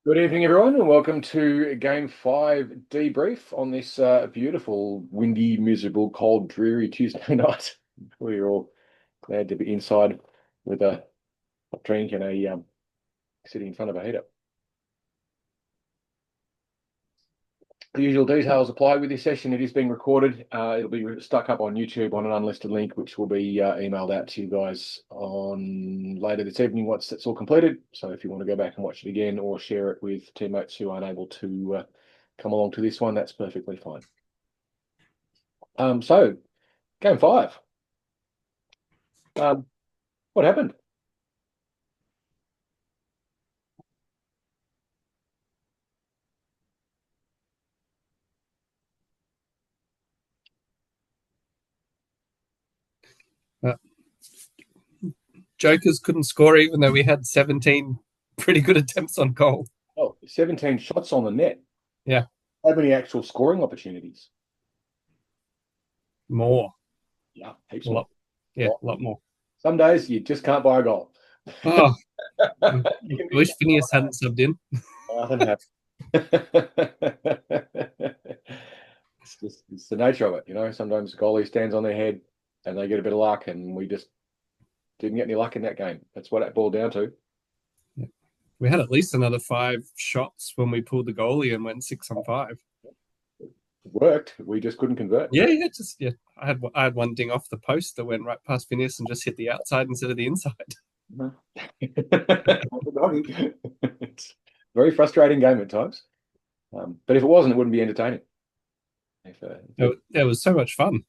Good evening, everyone, and welcome to Game 5 debrief on this beautiful, windy, miserable, cold, dreary Tuesday night. We're all glad to be inside with a hot drink and a sitting in front of a heater. The usual details apply with this session. It is being recorded. It'll be stuck up on YouTube on an unlisted link, which will be emailed out to you guys on later this evening once that's all completed. So if you want to go back and watch it again or share it with teammates who aren't able to come along to this one, that's perfectly fine. So Game 5. What happened? Uh, Jokers couldn't score even though we had 17 pretty good attempts on goal. Oh, 17 shots on the net. Yeah, How many actual scoring opportunities? more. Yeah, heaps A more. lot. Yeah, a lot more. Some days you just can't buy a goal. Oh, I You can be wish Phineas hadn't subbed in. nothing happens. It's the nature of it, you know. Sometimes the goalie stands on their head and they get a bit of luck, and we just didn't get any luck in that game. That's what it boiled down to. Yeah. We had at least another 5 shots when we pulled the goalie and went 6-on-5. It worked. We just couldn't convert. Yeah. I had one ding off the post that went right past Phineas and just hit the outside instead of the inside. It's a very frustrating game at times. But if it wasn't, it wouldn't be entertaining. It was so much fun.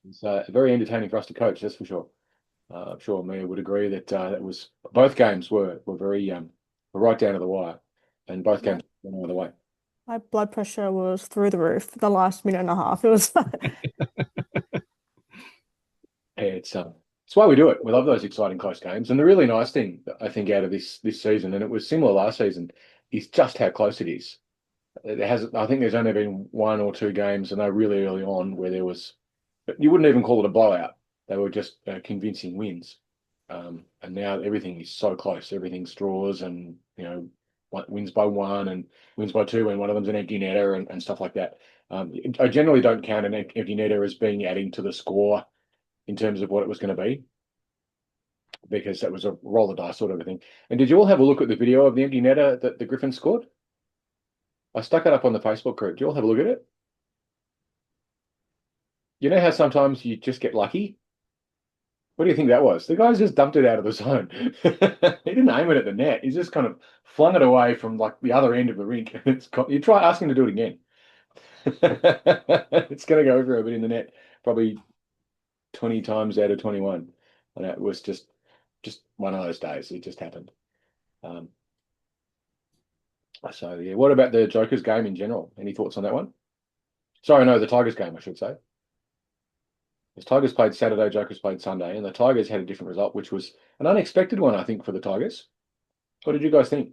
It's very entertaining for us to coach, that's for sure. I'm sure Mia would agree that it was both games were very were right down to the wire, and both Yeah. games went all the way. My blood pressure was through the roof the last minute and a half. It was It's why we do it. We love those exciting close games, and the really nice thing I think out of this season, and it was similar last season, is just how close it is. I think there's only been one or two games, and they're really early on where there was, you wouldn't even call it a blowout. They were just convincing wins. And now everything is so close. Everything's draws, and wins by one and wins by two, and one of them's an empty netter and stuff like that. I generally don't count an empty netter as being adding to the score in terms of what it was going to be, because that was a roll the dice sort of a thing. And did you all have a look at the video of the empty netter that the Griffins scored? I stuck it up on the Facebook group. Do you all have a look at it? You know how sometimes you just get lucky? What do you think that was? The guy's just dumped it out of the zone. He didn't aim it at the net. He's just kind of flung it away from like the other end of the rink. You try asking to do it again. It's going to go over a bit in the net, probably 20 times out of 21. And it was just one of those days. It just happened. So yeah, what about the Jokers game in general? Any thoughts on that one? Sorry, no, the Tigers game, I should say. The Tigers played Saturday, Jokers played Sunday, and the Tigers had a different result, which was an unexpected one, I think, for the Tigers. What did you guys think?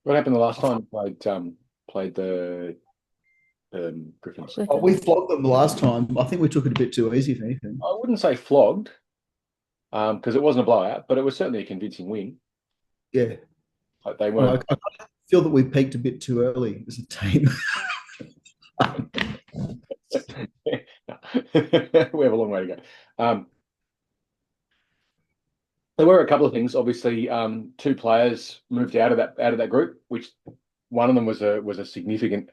What happened the last time you played the Griffins? Oh, we flogged them the last time. I think we took it a bit too easy, if anything. I wouldn't say flogged, because it wasn't a blowout, but it was certainly a convincing win. Yeah. Like they Well, weren't. I feel that we peaked a bit too early as a team. We have a long way to go. There were a couple of things. Obviously, two players moved out of that group, which one of them was a significant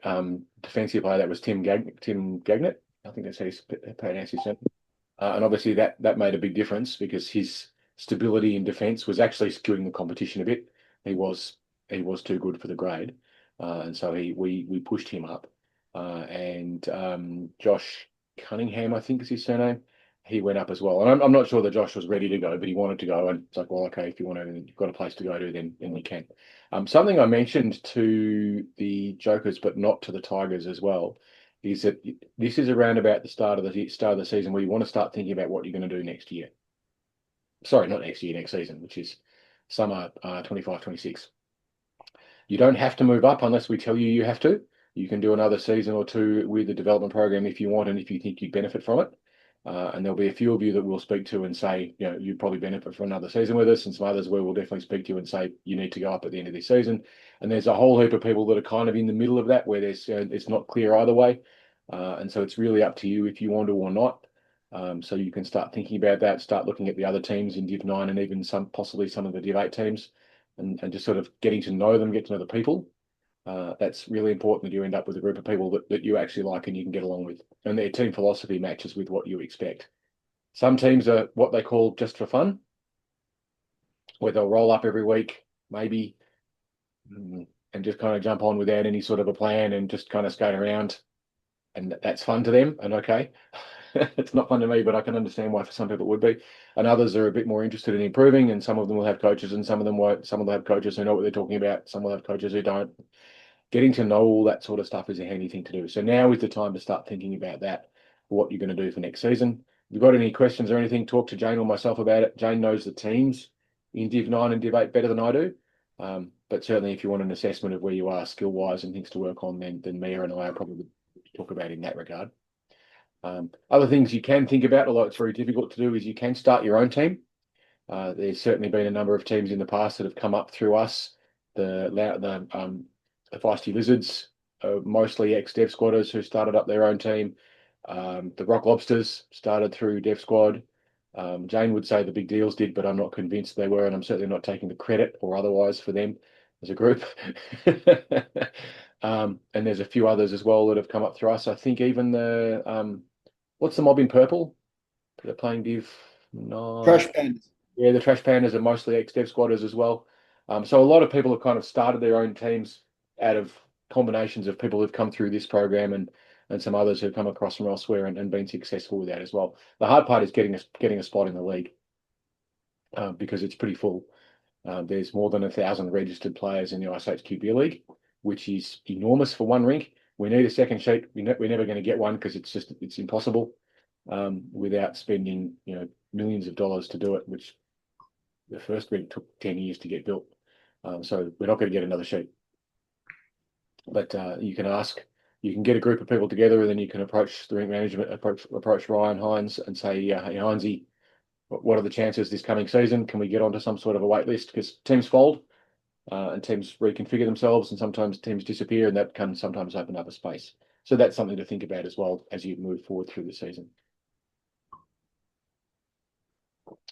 defensive player. That was Tim Gagnet. I think that's how you pronounce his name. And obviously that made a big difference because his stability in defence was actually skewing the competition a bit. He was too good for the grade, and so we pushed him up. And Josh Cunningham, I think is his surname. He went up as well, and I'm not sure that Josh was ready to go, but he wanted to go, and it's like, well, okay, if you want to, you've got a place to go to, then you can. Something I mentioned to the Jokers, but not to the Tigers as well, is that this is around about the start of the season where you want to start thinking about what you're going to do next year. Sorry, not next year, next season, which is summer 25-26. You don't have to move up unless we tell you you have to. You can do another season or two with the development program if you want and if you think you'd benefit from it. And there'll be a few of you that we'll speak to and say, you'd probably benefit from another season with us, and some others where we'll definitely speak to you and say, you need to go up at the end of this season. And there's a whole heap of people that are kind of in the middle of that, where it's not clear either way. And so it's really up to you if you want to or not. So you can start thinking about that, start looking at the other teams in Div 9 and even possibly some of the Div 8 teams, and just sort of getting to know them, get to know the people. That's really important that you end up with a group of people that you actually like and you can get along with. And their team philosophy matches with what you expect. Some teams are what they call just for fun, where they'll roll up every week, maybe, and just kind of jump on without any sort of a plan and just kind of skate around. And that's fun to them and okay. It's not fun to me, but I can understand why for some people it would be. And others are a bit more interested in improving, and some of them will have coaches and some of them won't. Some will have coaches who know what they're talking about. Some will have coaches who don't. Getting to know all that sort of stuff is a handy thing to do. So now is the time to start thinking about that, what you're going to do for next season. If you've got any questions or anything, talk to Jane or myself about it. Jane knows the teams in Div 9 and Div 8 better than I do. But certainly if you want an assessment of where you are skill-wise and things to work on, then Mia and I are probably talk about in that regard. Other things you can think about, although it's very difficult to do, is you can start your own team. There's certainly been a number of teams in the past that have come up through us. The Feisty Lizards, mostly ex-Dev Squatters who started up their own team. The Rock Lobsters started through Dev Squad. Jane would say the Big Deals did, but I'm not convinced they were, and I'm certainly not taking the credit or otherwise for them as a group. And there's a few others as well that have come up through us. I think even the what's the mob in purple? They're playing Div 9. Trash Pandas. Yeah, the Trash Pandas are mostly ex-Dev Squatters as well. So a lot of people have kind of started their own teams out of combinations of people who've come through this program and some others who've come across from elsewhere and been successful with that as well. The hard part is getting a spot in the league because it's pretty full. There's more than 1,000 registered players in the iceHQ Beer League, which is enormous for one rink. We need a second sheet. We're never going to get one because it's impossible without spending millions of dollars to do it, which the first rink took 10 years to get built. So we're not going to get another sheet. But you can get a group of people together, and then you can approach the rink management, approach Ryan Hines and say, hey, Hinesy, what are the chances this coming season? Can we get onto some sort of a wait list? Because teams fold and teams reconfigure themselves, and sometimes teams disappear, and that can sometimes open up a space. So that's something to think about as well as you move forward through the season.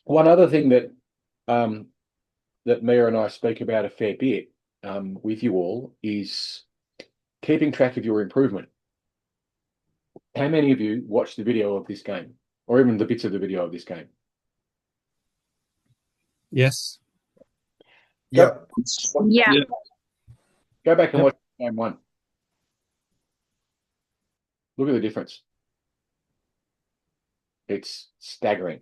One other thing that that Mia and I speak about a fair bit with you all is keeping track of your improvement. How many of you watched the video of this game, or even the bits of the video of this game? Yes. Yep. Yeah. Go back and Yep. watch game 1. Look at the difference. It's staggering.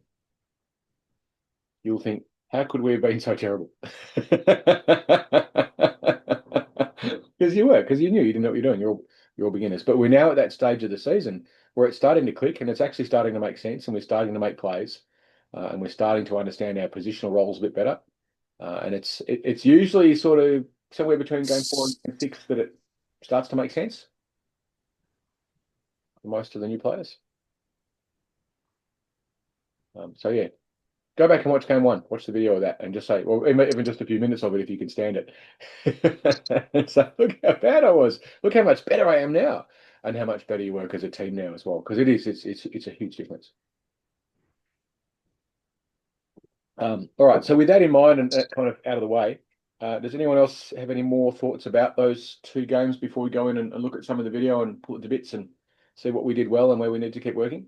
You'll think, how could we have been so terrible? Because you knew you didn't know what you're doing. You're all beginners. But we're now at that stage of the season where it's starting to click and it's actually starting to make sense, and we're starting to make plays, and we're starting to understand our positional roles a bit better. And it's usually sort of somewhere between game 4 and game 6 that it starts to make sense for most of the new players. So yeah, go back and watch game 1. Watch the video of that and just say, well, even just a few minutes of it if you can stand it. And so look how bad I was. Look how much better I am now, and how much better you work as a team now as well. Because it's a huge difference. All right. So with that in mind and that kind of out of the way, does anyone else have any more thoughts about those 2 games before we go in and look at some of the video and pull it to bits and see what we did well and where we need to keep working?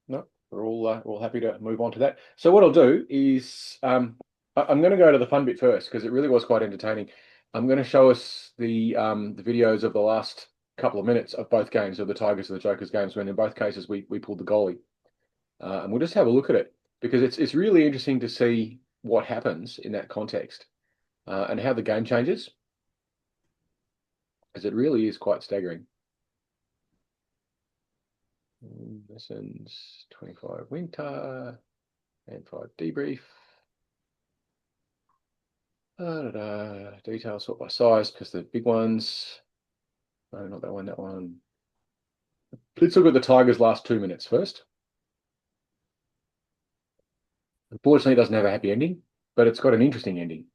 No, we're all happy to move on to that. So what I'll do is I'm going to go to the fun bit first because it really was quite entertaining. I'm going to show us the videos of the last couple of minutes of both games, of the Tigers and the Jokers games, when in both cases we pulled the goalie. And we'll just have a look at it because it's really interesting to see what happens in that context and how the game changes, as it really is quite staggering. Lessons 25 winter. And 5 debrief. Detail sort by size because the big ones. No, not that one, that one. Let's look at the Tigers' last 2 minutes first. Unfortunately, it doesn't have a happy ending, but it's got an interesting ending.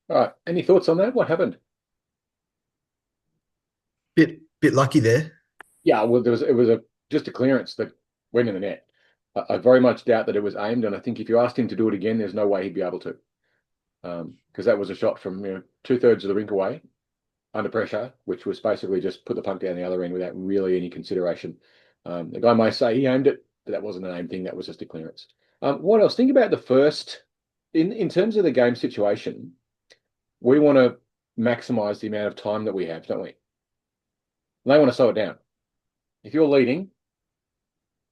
All right. Any thoughts on that? What happened? Bit lucky there. Yeah, well, it was just a clearance that went in the net. I very much doubt that it was aimed, and I think if you asked him to do it again, there's no way he'd be able to, because that was a shot from 2/3 of the rink away, under pressure, which was basically just put the puck down the other end without really any consideration. The guy may say he aimed it, but that wasn't an aim thing. That was just a clearance. What else? Think about the first in terms of the game situation. We want to maximize the amount of time that we have, don't we? They want to slow it down. If you're leading,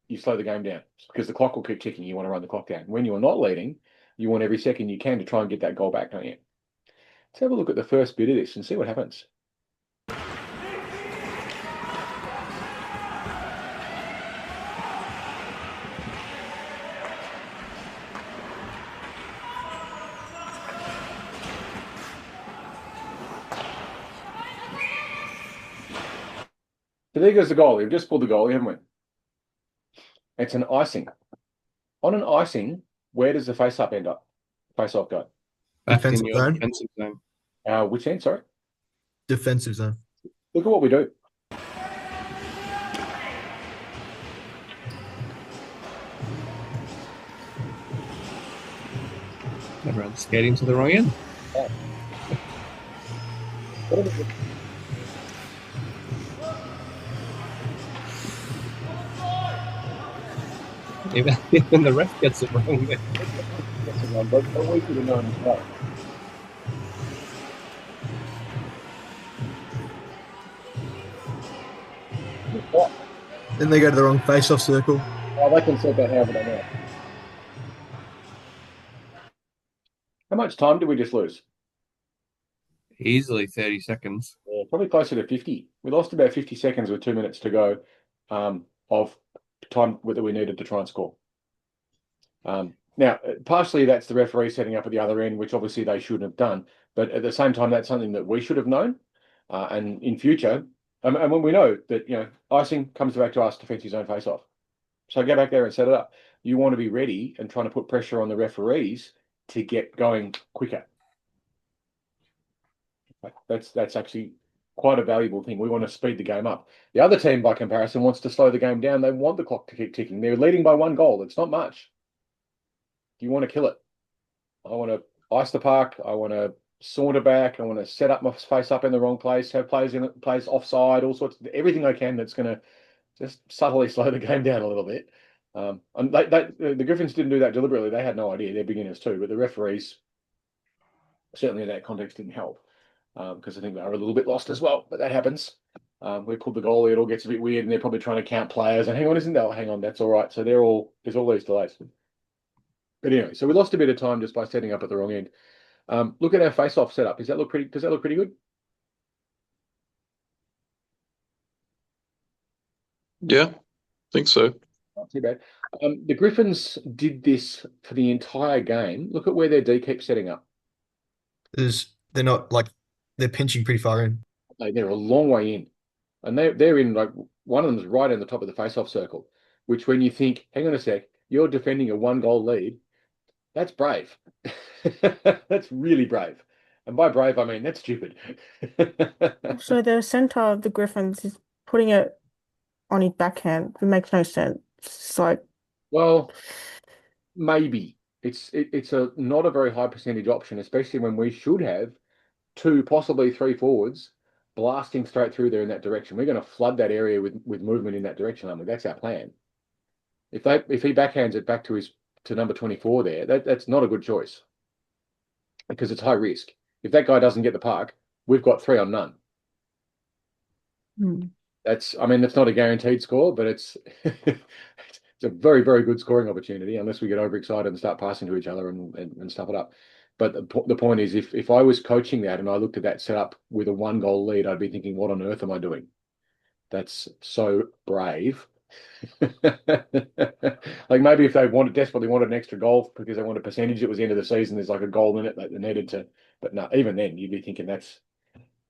you slow the game down because the clock will keep ticking. You want to run the clock down. When you're not leading, you want every second you can to try and get that goal back, don't you? Let's have a look at the first bit of this and see what happens. So there goes the goal. We've just pulled the goal, haven't we? It's an icing. On an icing, where does the face-up end up? Face-off go? Back in Defensive your zone. defensive zone. Which end, sorry? Defensive zone. Look at what we do. Everyone's skating to the wrong end. Even the ref gets it wrong. But we could have known as well. Then they go to the wrong face-off circle. Oh, they can set that however they know. How much time did we just lose? Easily 30 seconds. Yeah, probably closer to 50. We lost about 50 seconds with 2 minutes to go of time that we needed to try and score. Now, partially that's the referee setting up at the other end, which obviously they shouldn't have done. But at the same time, that's something that we should have known. And in future, and when we know that, icing comes back to us, defensive zone face-off. So go back there and set it up. You want to be ready and trying to put pressure on the referees to get going quicker. That's actually quite a valuable thing. We want to speed the game up. The other team, by comparison, wants to slow the game down. They want the clock to keep ticking. They're leading by 1 goal. It's not much. You want to kill it. I want to ice the park. I want to saunter back. I want to set up my face up in the wrong place, have players offside, all sorts of everything I can that's going to just subtly slow the game down a little bit. And the Griffins didn't do that deliberately. They had no idea. They're beginners too, but the referees certainly in that context didn't help because I think they were a little bit lost as well. But that happens. We pulled the goalie. It all gets a bit weird, and they're probably trying to count players. And hang on, isn't that? Hang on, that's all right. So there's all these delays. But anyway, so we lost a bit of time just by setting up at the wrong end. Look at our face-off setup. Does that look pretty good? Yeah, I think so. Not too bad. The Griffins did this for the entire game. Look at where their D keeps setting up. They're not like they're pinching pretty far in. They're a long way in. And they're in like one of them's right in the top of the face-off circle, which when you think, hang on a sec, you're defending a 1-goal lead, that's brave. That's really brave. And by brave, I mean that's stupid. So the center of the Griffins is putting it on his backhand. It makes no sense. It's like, Well, maybe. It's not a very high percentage option, especially when we should have 2, possibly 3 forwards blasting straight through there in that direction. We're going to flood that area with movement in that direction, aren't we? That's our plan. If he backhands it back to number 24 there, that's not a good choice because it's high risk. If that guy doesn't get the puck, we've got 3 on none. That's not a guaranteed score, but it's it's a very, very good scoring opportunity unless we get overexcited and start passing to each other and stuff it up. But the point is, if I was coaching that and I looked at that setup with a 1-goal lead, I'd be thinking, what on earth am I doing? That's so brave. Like maybe if they desperately wanted an extra goal because they wanted a percentage, it was the end of the season, there's like a goal in it that they needed to, but no, even then you'd be thinking that's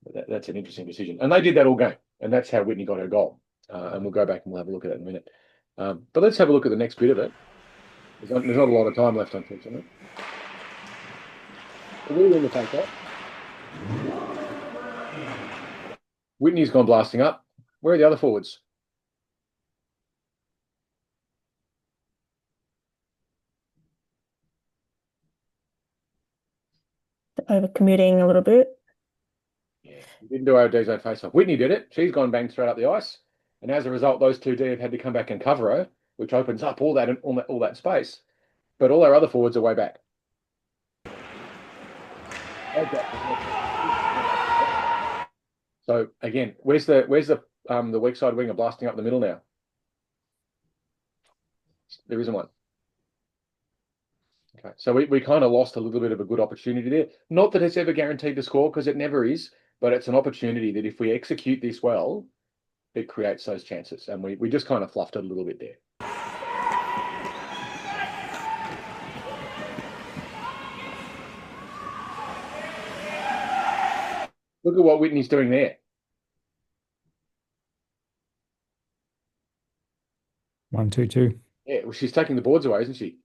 an interesting decision. And they did that all game, and that's how Whitney got her goal. And we'll go back and we'll have a look at it in a minute. But let's have a look at the next bit of it. There's not a lot of time left, unfortunately. We're in the take that. Whitney's gone blasting up. Where are the other forwards? overcommitting a little bit. Yeah, we didn't do our D zone face off. Whitney did it. She's gone bang straight up the ice, and as a result, those two D have had to come back and cover her, which opens up all that space. But all our other forwards are way back. So again, where's the weak side winger blasting up the middle now? There isn't one. Okay, so we kind of lost a little bit of a good opportunity there. Not that it's ever guaranteed to score, because it never is, but it's an opportunity that if we execute this well, it creates those chances. And we just kind of fluffed it a little bit there. Look at what Whitney's doing there. 1-2-2. Yeah, well, she's taking the boards away, isn't she?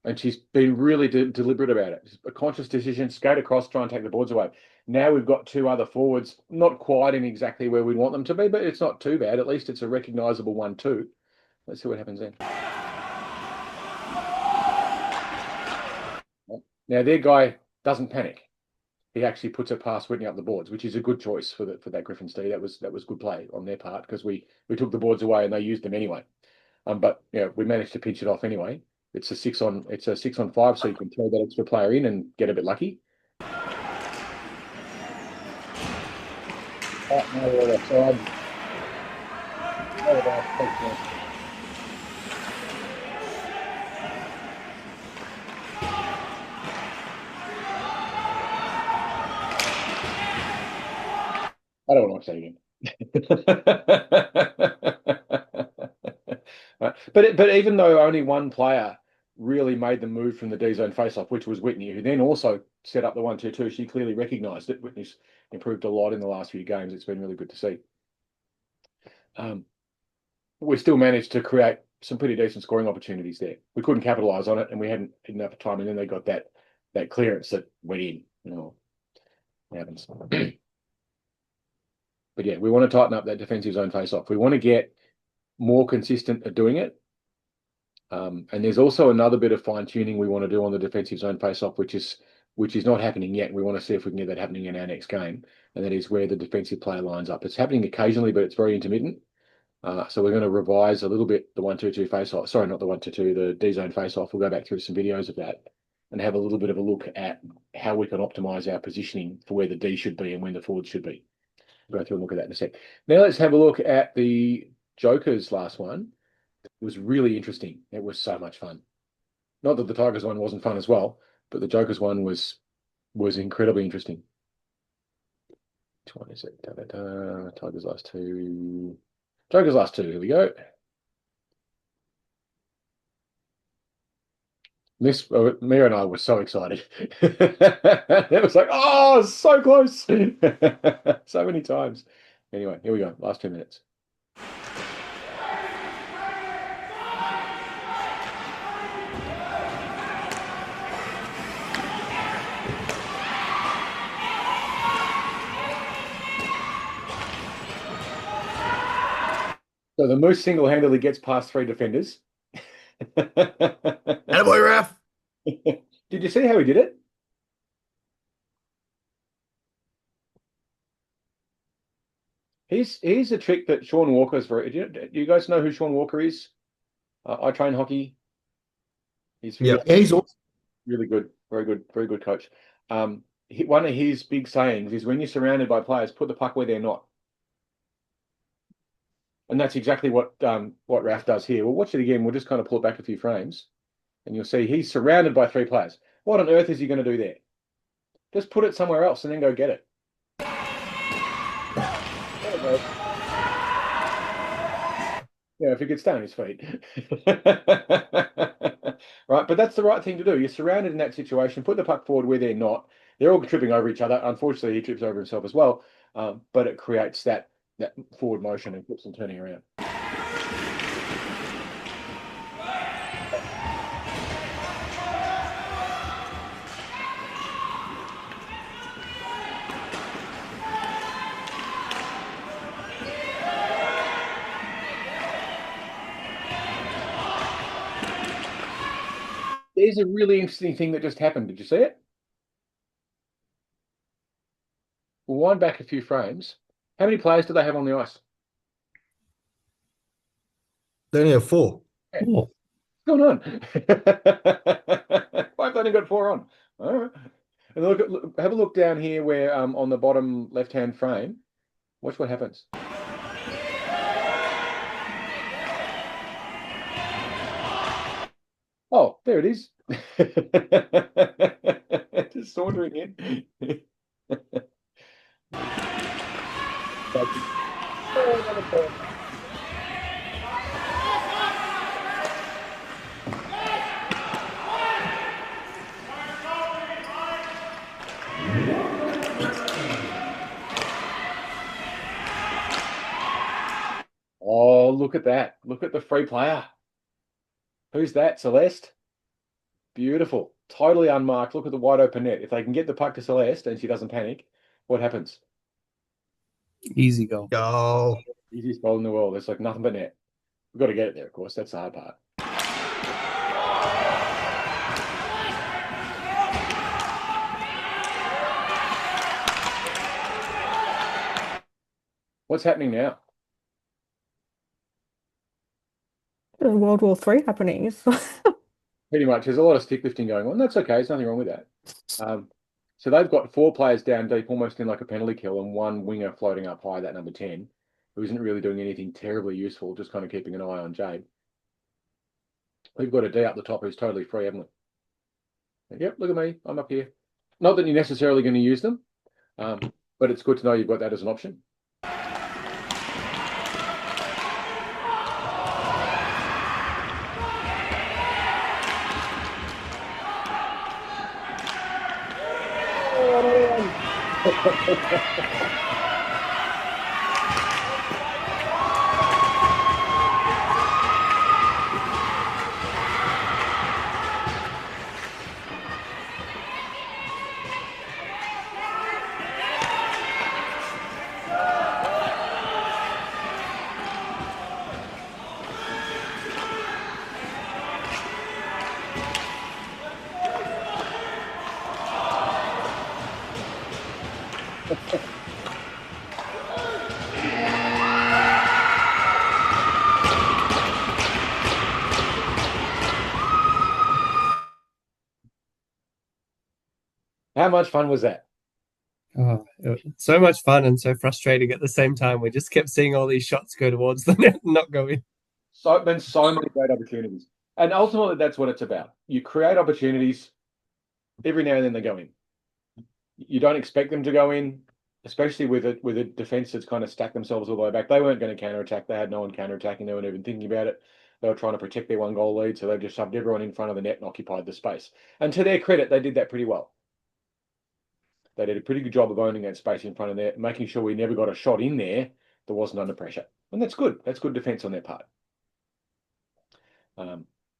And she's been really deliberate about it. It's a conscious decision, skate across, try and take the boards away. Now we've got two other forwards, not quite in exactly where we want them to be, but it's not too bad. At least it's a recognisable 1-2. Let's see what happens then. Now their guy doesn't panic. He actually puts it past Whitney up the boards, which is a good choice for that Griffins D. That was good play on their part, because we took the boards away and they used them anyway. But yeah, we managed to pinch it off anyway. It's a 6-on-5, so you can throw that extra player in and get a bit lucky. Oh, no, we're offside. I don't want to watch that again. But even though only one player really made the move from the D zone face-off, which was Whitney, who then also set up the 1-2-2, she clearly recognised it. Whitney's improved a lot in the last few games. It's been really good to see. We still managed to create some pretty decent scoring opportunities there. We couldn't capitalize on it, and we hadn't enough time. And then they got that clearance that went in. It happens. But yeah, we want to tighten up that defensive zone face-off. We want to get more consistent at doing it. And there's also another bit of fine-tuning we want to do on the defensive zone face-off, which is not happening yet. We want to see if we can get that happening in our next game, and that is where the defensive player lines up. It's happening occasionally, but it's very intermittent. So we're going to revise a little bit the 1-2-2 face-off. Sorry, not the 1-2-2, the D-zone face-off. We'll go back through some videos of that and have a little bit of a look at how we can optimize our positioning for where the D should be and when the forward should be. We'll go through and look at that in a sec. Now let's have a look at the Jokers last one. It was really interesting. It was so much fun. Not that the Tigers one wasn't fun as well, but the Jokers one was incredibly interesting. Which one is it? Tigers last two. Jokers last two. Here we go. This Mia and I were so excited. It was like, oh, so close. So many times. Anyway, here we go. Last 2 minutes. So the Moose single-handedly gets past 3 defenders. Attaboy, ref. Did you see how he did it? Here's a trick that Sean Walker's very. Do you guys know who Sean Walker is? I train hockey. He's Yeah, he's awesome. really good, very good coach. One of his big sayings is when you're surrounded by players, put the puck where they're not. And that's exactly what Raf does here. We'll watch it again. We'll just kind of pull it back a few frames, and you'll see he's surrounded by 3 players. What on earth is he going to do there? Just put it somewhere else and then go get it. Yeah, if he could stay on his feet. Right, but that's the right thing to do. You're surrounded in that situation. Put the puck forward where they're not. They're all tripping over each other. Unfortunately, he trips over himself as well, but it creates that forward motion and keeps them turning around. There's a really interesting thing that just happened. Did you see it? We'll wind back a few frames. How many players do they have on the ice? They only have 4. What's going on? Why have they only got 4 on? All right. And have a look down here where on the bottom left-hand frame. Watch what happens. Oh, there it is. Just sauntering in. Oh, look at that. Look at the free player. Who's that? Celeste? Beautiful. Totally unmarked. Look at the wide open net. If they can get the puck to Celeste and she doesn't panic, what happens? Easy goal. Oh, Easiest goal in the world. It's like nothing but net. We've got to get it there, of course. That's the hard part. What's happening now? There's World War III happening. Pretty much. There's a lot of stick lifting going on. That's okay. There's nothing wrong with that. So they've got 4 players down deep, almost in like a penalty kill, and 1 winger floating up high, that number 10, who isn't really doing anything terribly useful, just kind of keeping an eye on Jade. We've got a D up the top who's totally free, haven't we? Yep, look at me. I'm up here. Not that you're necessarily going to use them, but it's good to know you've got that as an option. How much fun was that? Oh, it was so much fun and so frustrating at the same time. We just kept seeing all these shots go towards the net and not go in. So many great opportunities. And ultimately, that's what it's about. You create opportunities, every now and then they go in. You don't expect them to go in, especially with a defense that's kind of stacked themselves all the way back. They weren't going to counterattack. They had no one counterattacking. They weren't even thinking about it. They were trying to protect their 1-goal lead, so they just shoved everyone in front of the net and occupied the space. And to their credit, they did that pretty well. They did a pretty good job of owning that space in front of there, making sure we never got a shot in there that wasn't under pressure. And that's good. That's good defense on their part.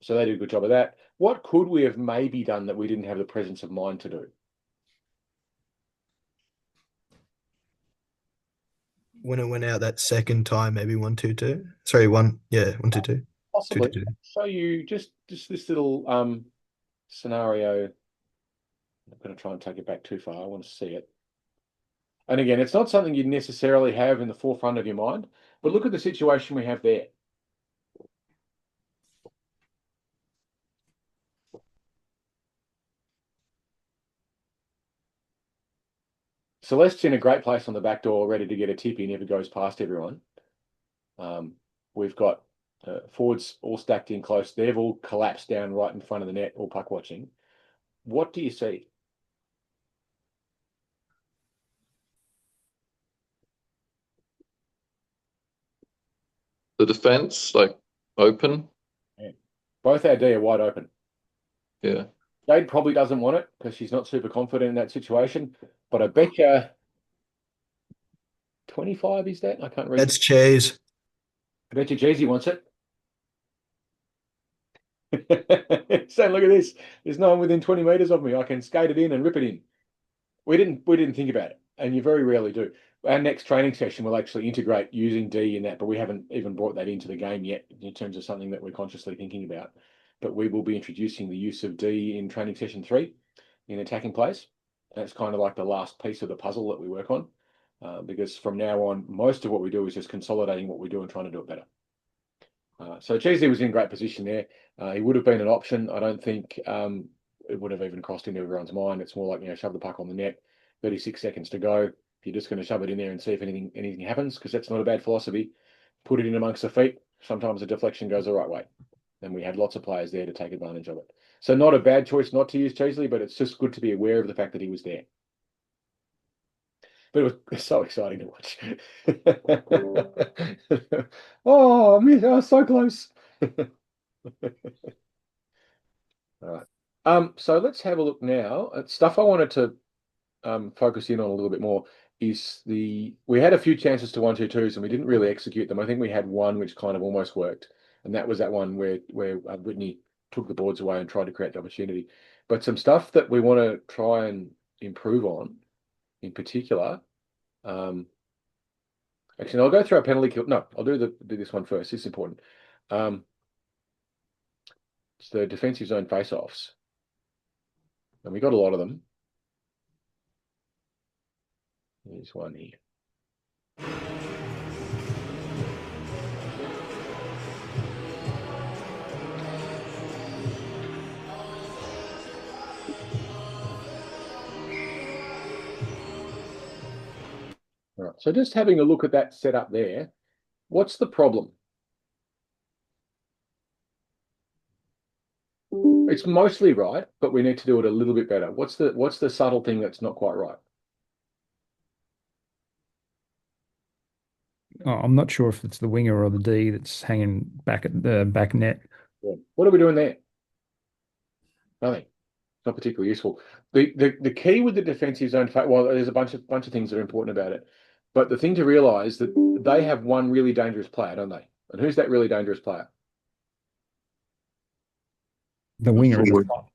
So they did a good job of that. What could we have maybe done that we didn't have the presence of mind to do? When it went out that second time, maybe 1-2-2. Sorry, 1-2-2. Possibly. 2-2. So you just this little scenario. I'm going to try and take it back too far. I want to see it. And again, it's not something you'd necessarily have in the forefront of your mind, but look at the situation we have there. Celeste's in a great place on the back door, ready to get a tip in if it goes past everyone. We've got forwards all stacked in close. They've all collapsed down right in front of the net, all puck watching. What do you see? The defense, like open. Yeah. Both our D are wide open. Yeah. Jade probably doesn't want it because she's not super confident in that situation. But I bet you 25 is that? I can't read. That's cheese. I bet you Jeezy wants it. So look at this. There's no one within 20 meters of me. I can skate it in and rip it in. We didn't think about it, and you very rarely do. Our next training session will actually integrate using D in that, but we haven't even brought that into the game yet in terms of something that we're consciously thinking about. But we will be introducing the use of D in training session 3 in attacking plays. That's kind of like the last piece of the puzzle that we work on, because from now on, most of what we do is just consolidating what we do and trying to do it better. So Cheesy was in great position there. He would have been an option. I don't think it would have even crossed into everyone's mind. It's more like, shove the puck on the net, 36 seconds to go. If you're just going to shove it in there and see if anything happens, because that's not a bad philosophy. Put it in amongst the feet. Sometimes the deflection goes the right way. And we had lots of players there to take advantage of it. So not a bad choice not to use Cheesley, but it's just good to be aware of the fact that he was there. But it was so exciting to watch. Oh, man, I was so close. All right. So let's have a look now at stuff I wanted to focus in on a little bit more. We had a few chances to 1-2-2s and we didn't really execute them. I think we had one which kind of almost worked, and that was that one where Whitney took the boards away and tried to create the opportunity. But some stuff that we want to try and improve on, in particular. Actually, I'll go through our penalty kill. No, I'll do this one first. It's important. It's the defensive zone face-offs, and we got a lot of them. Here's one here. All right, so just having a look at that setup there, what's the problem? It's mostly right, but we need to do it a little bit better. What's the subtle thing that's not quite right? Oh, I'm not sure if it's the winger or the D that's hanging back at the back net. Yeah. What are we doing there? Nothing. Not particularly useful. The key with the defensive zone, well, there's a bunch of things that are important about it, but the thing to realise that they have one really dangerous player, don't they? And who's that really dangerous player? The winger in the Forward. slot.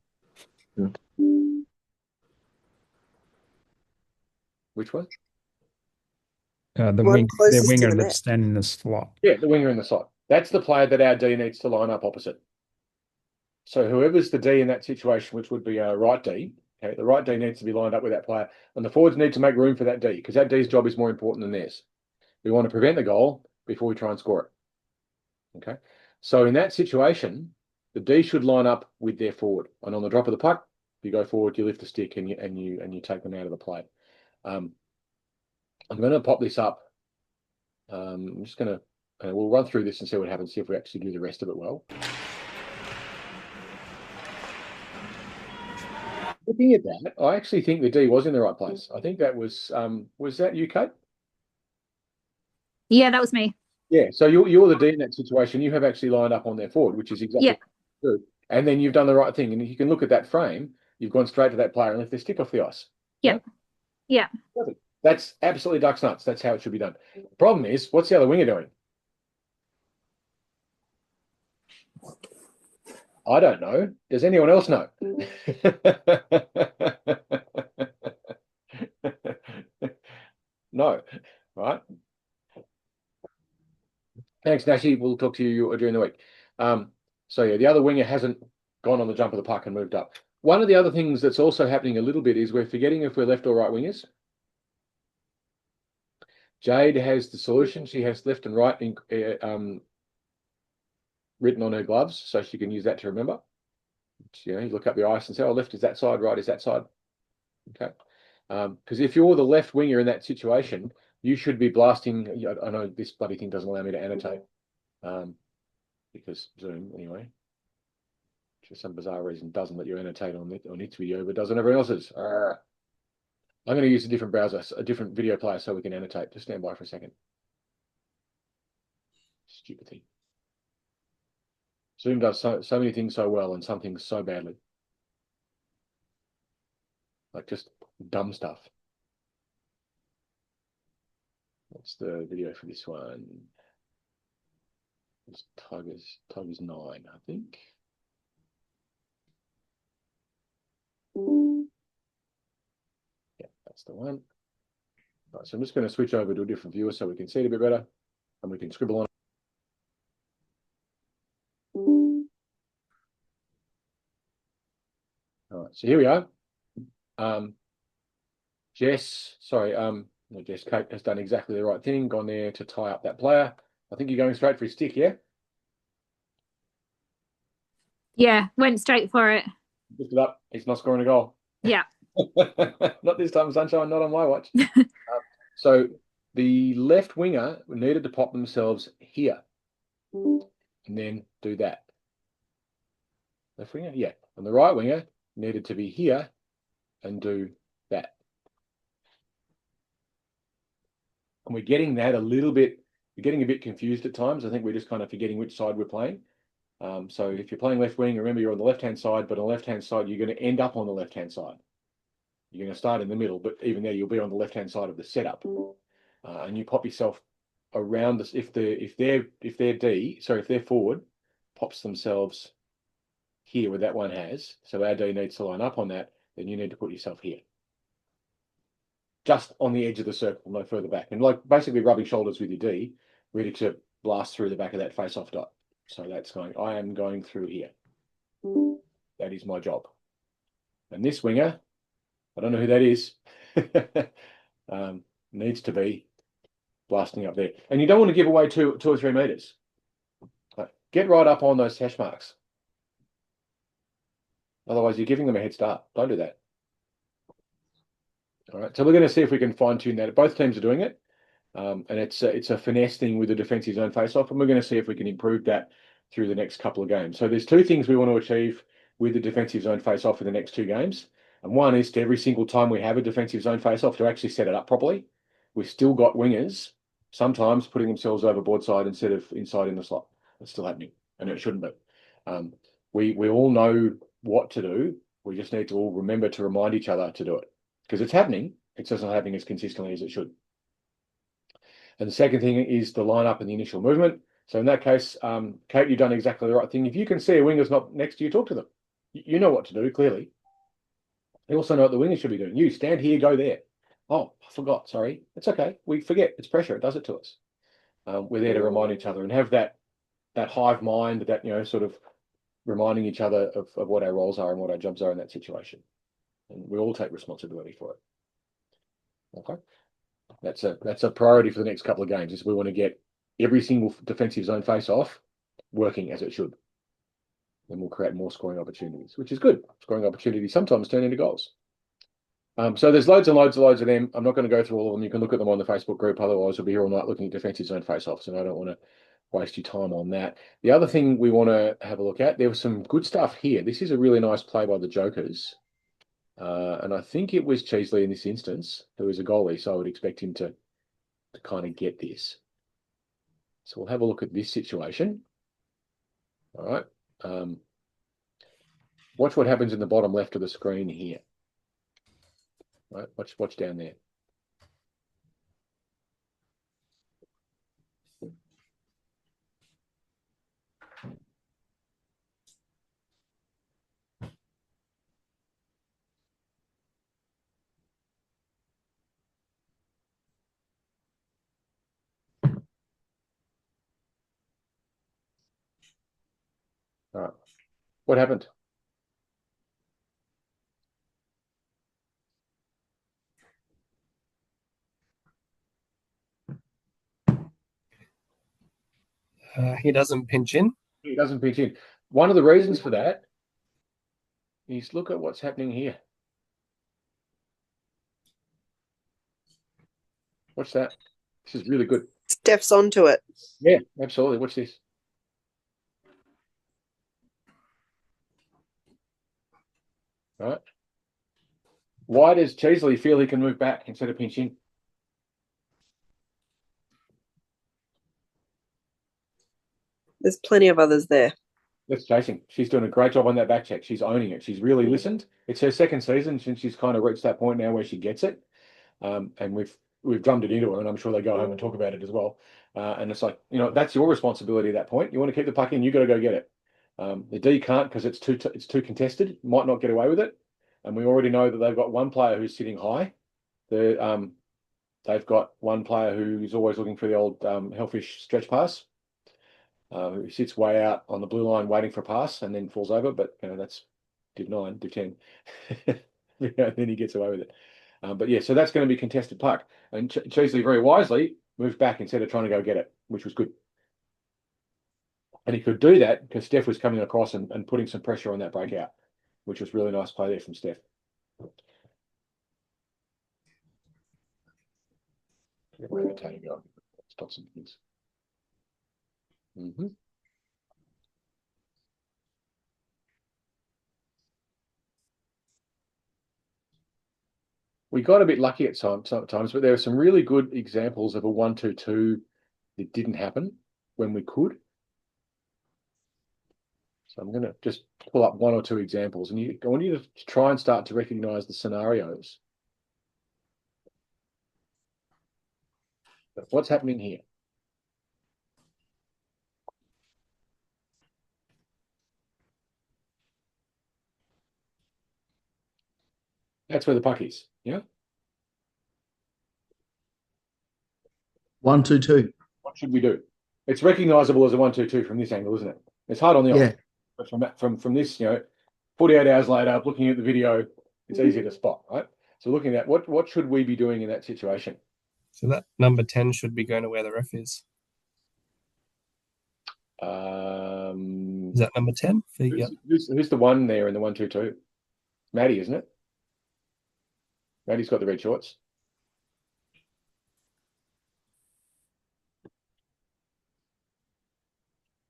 Which one? The One closest to winger the that's net. standing in the slot. Yeah, the winger in the slot. That's the player that our D needs to line up opposite. So whoever's the D in that situation, which would be our right D, Okay, the right D needs to be lined up with that player, and the forwards need to make room for that D because that D's job is more important than theirs. We want to prevent the goal before we try and score it. Okay, so in that situation, the D should line up with their forward, and on the drop of the puck, you go forward, you lift the stick, and you take them out of the play. I'm going to pop this up. I'm just going to. We'll run through this and see what happens. See if we actually do the rest of it well. Looking at that, I actually think the D was in the right place. I think that was that you, Kate? Yeah, that was me. Yeah, so you're the D in that situation. You have actually lined up on their forward, which is exactly good. And then you've done the right thing. And if you can look at that frame, you've gone straight to that player and left their stick off the ice. Yeah. Yeah. Perfect. That's absolutely ducks nuts. That's how it should be done. The problem is, what's the other winger doing? I don't know. Does anyone else know? No, right? Thanks, Nashi. We'll talk to you during the week. So yeah, the other winger hasn't gone on the jump of the puck and moved up. One of the other things that's also happening a little bit is we're forgetting if we're left or right wingers. Jade has the solution. She has left and right written on her gloves, so she can use that to remember. You look up the ice and say, oh, left is that side, right is that side. Okay. Because if you're the left winger in that situation, you should be blasting. I know this bloody thing doesn't allow me to annotate because Zoom, anyway, for some bizarre reason, doesn't let you annotate on its video, but does on everyone else's. I'm going to use a different browser, a different video player, so we can annotate. Just stand by for a second. Stupid thing. Zoom does so many things so well and some things so badly. Like just dumb stuff. What's the video for this one? It's Tigers 9, I think. Yeah, that's the one. Right, so I'm just going to switch over to a different viewer so we can see it a bit better and we can scribble on it. All right, so here we are. Jess, Kate has done exactly the right thing, gone there to tie up that player. I think you're going straight for his stick, yeah? Yeah, went straight for it. Lift it up. He's not scoring a goal. Yeah. Not this time, sunshine, not on my watch. So the left winger needed to pop themselves here and then do that. Left winger, yeah. And the right winger needed to be here and do that. And we're getting that a little bit, we're getting a bit confused at times. I think we're just kind of forgetting which side we're playing. So if you're playing left wing, remember you're on the left-hand side, but on the left-hand side, you're going to end up on the left-hand side. You're going to start in the middle, but even there, you'll be on the left-hand side of the setup. And you pop yourself around this. If their forward pops themselves here where that one has, so our D needs to line up on that, then you need to put yourself here. Just on the edge of the circle, no further back. And like basically rubbing shoulders with your D, ready to blast through the back of that face-off dot. So that's going, I am going through here. That is my job. And this winger, I don't know who that is, needs to be blasting up there. And you don't want to give away two or 3 meters. Get right up on those hash marks. Otherwise, you're giving them a head start. Don't do that. All right, so we're going to see if we can fine-tune that. Both teams are doing it, and it's a finesse thing with the defensive zone face-off, and we're going to see if we can improve that through the next couple of games. So there's 2 things we want to achieve with the defensive zone face-off for the next 2 games, and one is to every single time we have a defensive zone face-off to actually set it up properly. We've still got wingers sometimes putting themselves overboard side instead of inside in the slot. It's still happening, and it shouldn't be. We all know what to do. We just need to all remember to remind each other to do it. Because it's happening, it's just not happening as consistently as it should. And the second thing is the line-up and the initial movement. So in that case, Kate, you've done exactly the right thing. If you can see a winger's not next to you, talk to them. You know what to do, clearly. You also know what the winger should be doing. You stand here, go there. Oh, I forgot, sorry. It's okay. We forget. It's pressure. It does it to us. We're there to remind each other and have that hive mind, that, sort of reminding each other of what our roles are and what our jobs are in that situation. and we all take responsibility for it. Okay, that's a priority for the next couple of games. Is we want to get every single defensive zone face-off working as it should. And we'll create more scoring opportunities, which is good. Scoring opportunities sometimes turn into goals. So there's loads and loads and loads of them. I'm not going to go through all of them. You can look at them on the Facebook group. Otherwise, we'll be here all night looking at defensive zone face-offs, and I don't want to waste your time on that. The other thing we want to have a look at, there was some good stuff here. This is a really nice play by the Jokers. And I think it was Cheesley in this instance, who is a goalie, so I would expect him to kind of get this. So we'll have a look at this situation. All right. Watch what happens in the bottom left of the screen here. Right, watch down there. All right. What happened? He doesn't pinch in. He doesn't pitch in. One of the reasons for that is look at what's happening here. Watch that. This is really good. Steps onto it. Yeah, absolutely. Watch this. All right. Why does Cheesley feel he can move back instead of pinch in? There's plenty of others there. That's chasing. She's doing a great job on that back check. She's owning it. She's really listened. It's her second season since she's kind of reached that point now where she gets it. And we've drummed it into her, and I'm sure they go home and talk about it as well. And it's like, that's your responsibility at that point. You want to keep the puck in, you got to go get it. The D can't because it's too contested. Might not get away with it. And we already know that they've got one player who's sitting high. They've got one player who's always looking for the old hellfish stretch pass. Who sits way out on the blue line waiting for a pass and then falls over, but that's Div 9, Div 10. Then he gets away with it. But yeah, so that's going to be contested puck. And Cheesley very wisely moved back instead of trying to go get it, which was good. And he could do that because Steph was coming across and putting some pressure on that breakout, which was really nice play there from Steph. Stop some things. Mm-hmm. We got a bit lucky at sometimes, but there are some really good examples of a 1-2-2 that didn't happen when we could. So I'm going to just pull up one or two examples, and I want you to try and start to recognize the scenarios. But what's happening here? That's where the puck is. Yeah. 1-2-2. What should we do? It's recognizable as a 1-2-2 from this angle, isn't it? It's hard on the eye. But from this, 48 hours later, looking at the video, it's easy to spot, right? So looking at what should we be doing in that situation? So that number 10 should be going to where the ref is. Is that number 10? Who's the one there in the 1-2-2? Maddie, isn't it? Maddie's got the red shorts.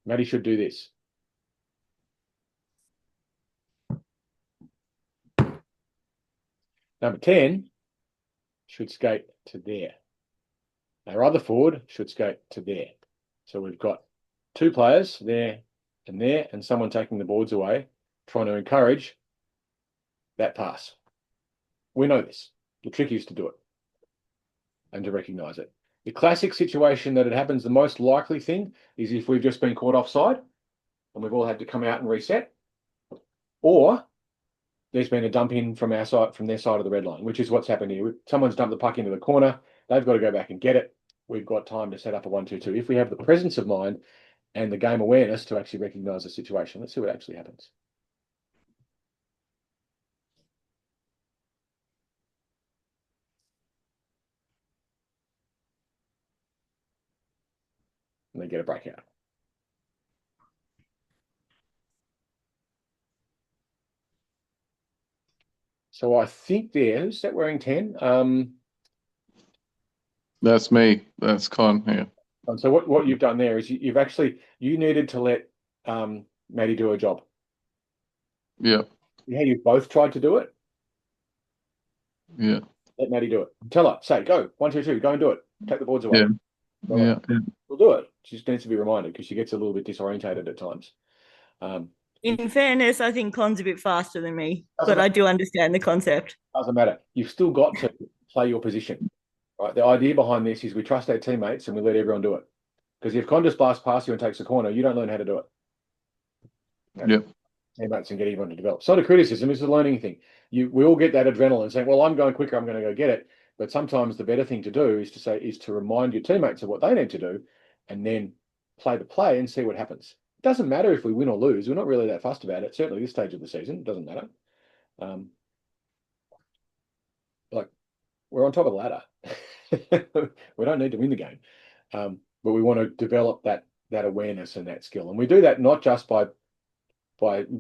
Maddie should do this. Number 10 should skate to there. Our other forward should skate to there. So we've got two players there, and someone taking the boards away, trying to encourage that pass. We know this. The trick is to do it and to recognise it. The classic situation that it happens, the most likely thing is if we've just been caught offside and we've all had to come out and reset, or there's been a dump in from our side, from their side of the red line, which is what's happened here. Someone's dumped the puck into the corner. They've got to go back and get it. We've got time to set up a 1-2-2. If we have the presence of mind and the game awareness to actually recognise the situation, let's see what actually happens. and they get a breakout. So I think there, who's that wearing 10? That's me. That's Con. Yeah. And so what you've done there is you've actually, you needed to let Maddie do her job. Yeah. Yeah, you both tried to do it. Yeah. Let Maddie do it. Tell her, say, go, 1, 2, 2, go and do it. Take the boards away. Yeah. Well, Yeah. Yeah. we'll do it. She just needs to be reminded because she gets a little bit disorientated at times. In fairness, I think Con's a bit faster than me, Doesn't but I do understand the concept. Doesn't matter. You've still got to play your position, right? The idea behind this is we trust our teammates and we let everyone do it. Because if Con just blasts past you and takes a corner, you don't learn how to do it. Yep. Teammates and get everyone to develop. It's not a criticism, it's a learning thing. We all get that adrenaline saying, well, I'm going quicker, I'm going to go get it. But sometimes the better thing to do is to remind your teammates of what they need to do and then play the play and see what happens. It doesn't matter if we win or lose. We're not really that fussed about it. Certainly this stage of the season, it doesn't matter. Like we're on top of the ladder. We don't need to win the game. But we want to develop that awareness and that skill. And we do that not just by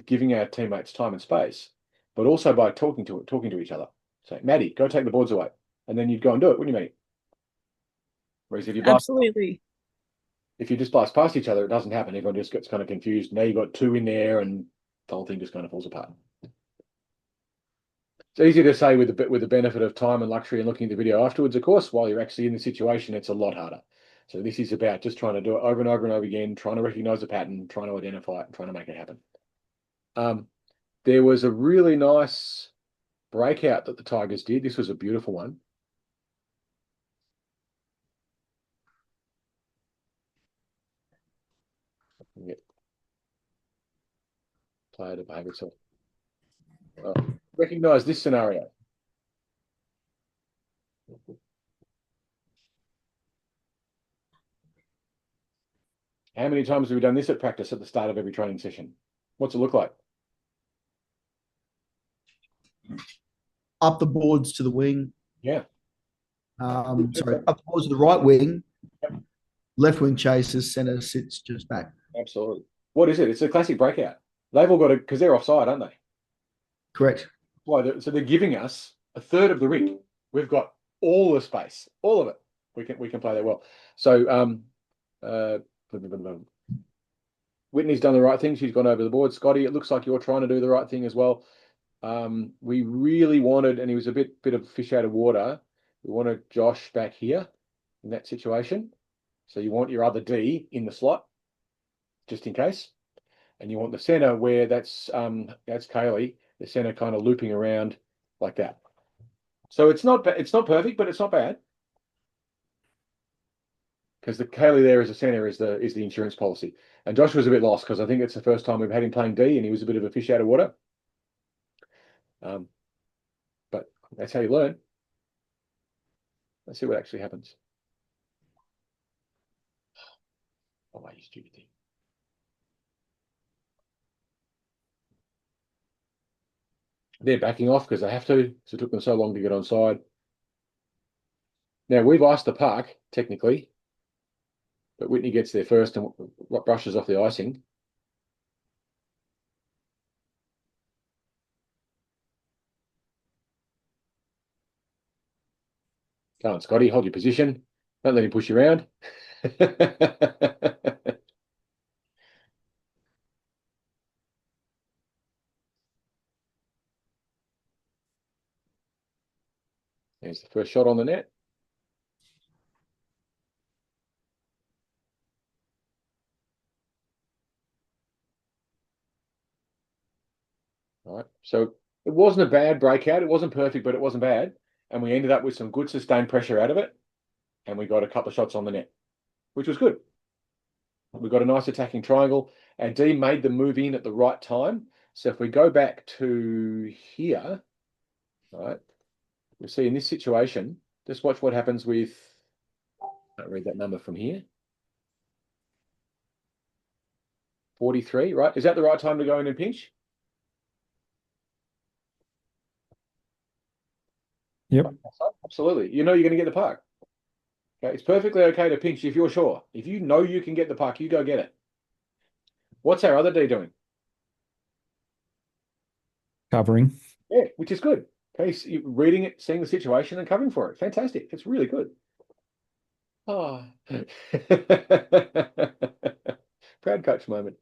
giving our teammates time and space, but also by talking to each other. Say, Maddie, go take the boards away. And then you'd go and do it, wouldn't you, Maddie? Whereas if you just blast past each other, it doesn't happen. Everyone just gets kind of confused. Now you've got 2 in there and the whole thing just kind of falls apart. It's easy to say with the benefit of time and luxury and looking at the video afterwards, of course. While you're actually in the situation, it's a lot harder. So this is about just trying to do it over and over and over again, trying to recognize a pattern, trying to identify it, and trying to make it happen. There was a really nice breakout that the Tigers did. This was a beautiful one. Player to behave itself. Recognize this scenario. How many times have we done this at practice at the start of every training session? What's it look like? Up the boards to the wing. Yeah. Sorry, up the boards to the right wing. Yep. Left wing chases, center sits just back. Absolutely. What is it? It's a classic breakout. They've all got it because they're offside, aren't they? Correct. Why? So they're giving us a third of the ring. We've got all the space, all of it. We can play that well. So Whitney's done the right thing. She's gone over the board. Scotty, it looks like you're trying to do the right thing as well. We really wanted, and he was a bit of fish out of water. We wanted Josh back here in that situation. So you want your other D in the slot, just in case. And you want the center where that's Kaylee, the center kind of looping around like that. So it's not perfect, but it's not bad. Because the Kaylee there as a center is the insurance policy. And Josh was a bit lost because I think it's the first time we've had him playing D and he was a bit of a fish out of water. But that's how you learn. Let's see what actually happens. Oh, you stupid thing. They're backing off because they have to. So it took them so long to get onside. Now we've iced the park, technically. But Whitney gets there first and brushes off the icing. Come on, Scotty, hold your position. Don't let him push you around. There's the first shot on the net. All right, so it wasn't a bad breakout. It wasn't perfect, but it wasn't bad. And we ended up with some good sustained pressure out of it. And we got a couple of shots on the net, which was good. We got a nice attacking triangle. And D made the move in at the right time. So if we go back to here, all right, we see in this situation, just watch what happens with, I can't read that number from here. 43, right? Is that the right time to go in and pinch? Yep. Absolutely. You know you're going to get the puck. Okay, it's perfectly okay to pinch if you're sure. If you know you can get the puck, you go get it. What's our other D doing? Covering. Yeah, which is good. Okay, so reading it, seeing the situation, and covering for it. Fantastic. It's really good. Oh, proud coach moment.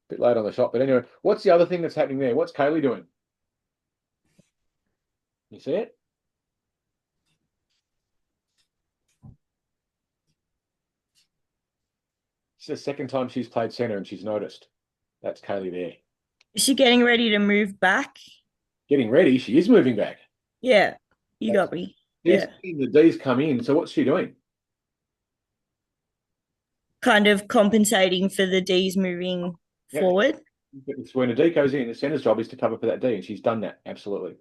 Bit late on the shot, but anyway, what's the other thing that's happening there? What's Kaylee doing? You see it? It's the second time she's played center and she's noticed. That's Kaylee there. Is she getting ready to move back? Getting ready. She is moving back. Yeah, you got me. She's Yeah. seeing the D's come in. So what's she doing? Kind of compensating for the D's moving Yeah. forward. It's when a D goes in, the center's job is to cover for that D, and she's done that. Absolutely.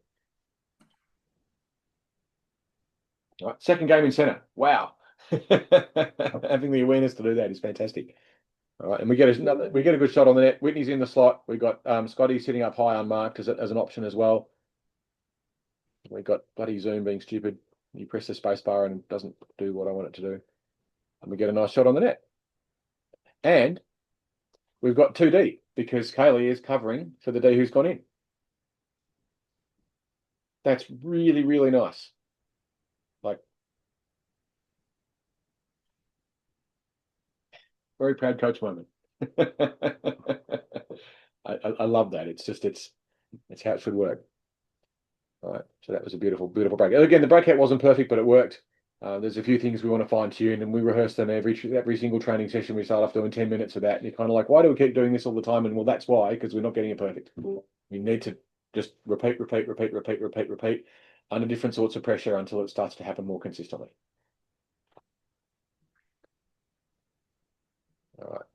All right, second game in center. Wow. Having the awareness to do that is fantastic. All right, and we get a good shot on the net. Whitney's in the slot. We got Scotty sitting up high unmarked as an option as well. We got bloody Zoom being stupid. You press the space bar and it doesn't do what I want it to do. And we get a nice shot on the net. And we've got 2D because Kaylee is covering for the D who's gone in. That's really, really nice. Like, very proud coach moment. I love that. It's how it should work. All right. So that was a beautiful, beautiful break. Again, the breakout wasn't perfect, but it worked. There's a few things we want to fine tune, and we rehearse them every single training session. We start off doing 10 minutes of that, and you're kind of like, why do we keep doing this all the time? And well, that's why, because we're not getting it perfect. We need to just repeat under different sorts of pressure until it starts to happen more consistently. All right.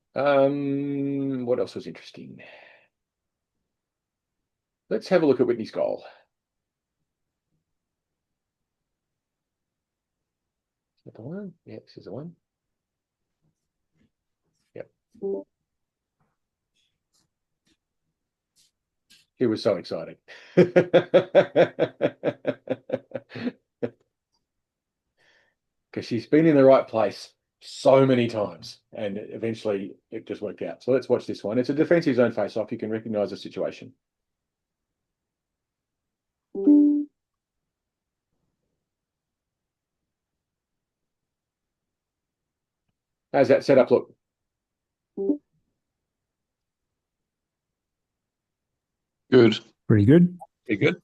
What else was interesting? Let's have a look at Whitney's goal. Is that the one? Yeah, this is the one. Yep. He was so excited. Because she's been in the right place so many times, and eventually it just worked out. So let's watch this one. It's a defensive zone face-off. You can recognize the situation. How's that setup look? Good. Pretty good. Pretty good.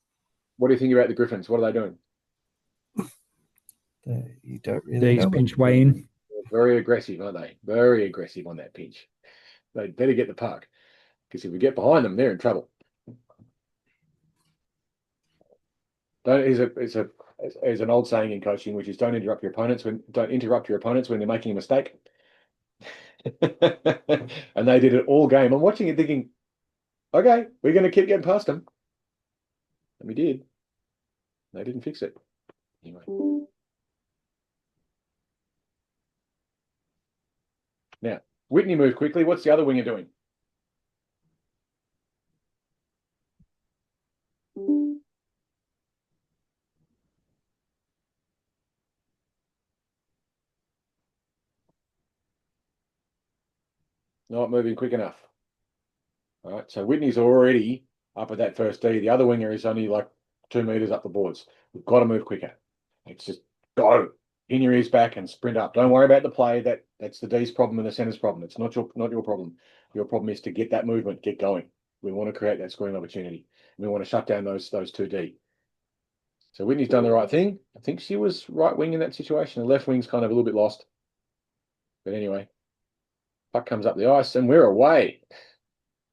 What do you think about the Griffins? What are they doing? You don't really D's know. pinch way in. Very aggressive, aren't they? Very aggressive on that pinch. They better get the puck, because if we get behind them, they're in trouble. It's an old saying in coaching, which is don't interrupt your opponents when they're making a mistake. And they did it all game. I'm watching it thinking, okay, we're going to keep getting past them. And we did. They didn't fix it. Anyway. Now, Whitney moved quickly. What's the other winger doing? Not moving quick enough. All right, so Whitney's already up at that first D. The other winger is only like 2 meters up the boards. We've got to move quicker. It's just go. Pin your ears back and sprint up. Don't worry about the play. That's the D's problem and the center's problem. It's not your problem. Your problem is to get that movement, get going. We want to create that scoring opportunity. We want to shut down those 2D. So Whitney's done the right thing. I think she was right wing in that situation. The left wing's kind of a little bit lost. But anyway, puck comes up the ice and we're away.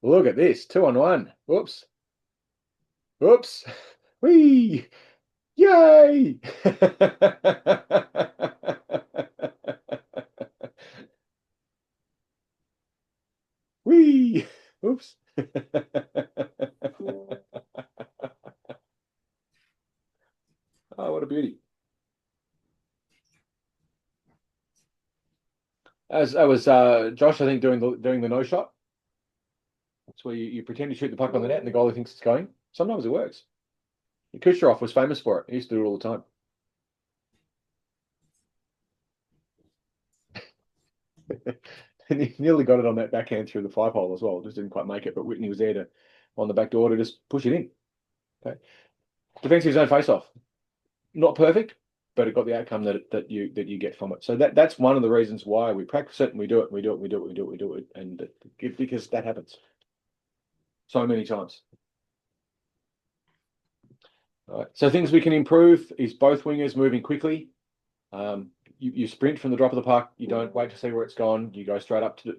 Look at this, 2-on-1. Whoops. Whoops. Whee! Yay! Whee! Oops. Oh, what a beauty. As I was Josh, I think, doing the no shot. That's where you pretend to shoot the puck on the net and the goalie thinks it's going. Sometimes it works. Kucherov was famous for it. He used to do it all the time. And he nearly got it on that backhand through the 5-hole as well. Just didn't quite make it, but Whitney was there to on the back door to just push it in. Okay. Defensive zone face-off. Not perfect, but it got the outcome that you get from it. So that's one of the reasons why we practice it and we do it, and because that happens so many times. All right. So things we can improve is both wingers moving quickly. You sprint from the drop of the puck. You don't wait to see where it's gone. You go straight up to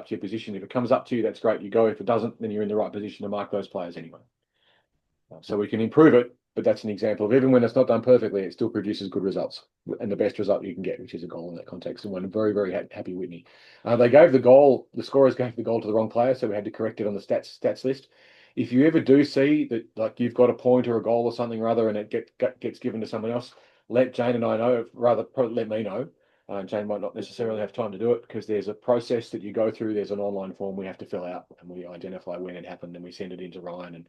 your position. If it comes up to you, that's great. You go. If it doesn't, then you're in the right position to mark those players anyway. So we can improve it, but that's an example of even when it's not done perfectly, it still produces good results and the best result you can get, which is a goal in that context. And one very, very happy Whitney. They gave the goal. The scorers gave the goal to the wrong player, so we had to correct it on the stats list. If you ever do see that, like you've got a point or a goal or something or other, and it gets given to someone else, let Jane and I know. Rather, probably let me know. Jane might not necessarily have time to do it because there's a process that you go through. There's an online form we have to fill out, and we identify when it happened, and we send it into Ryan, and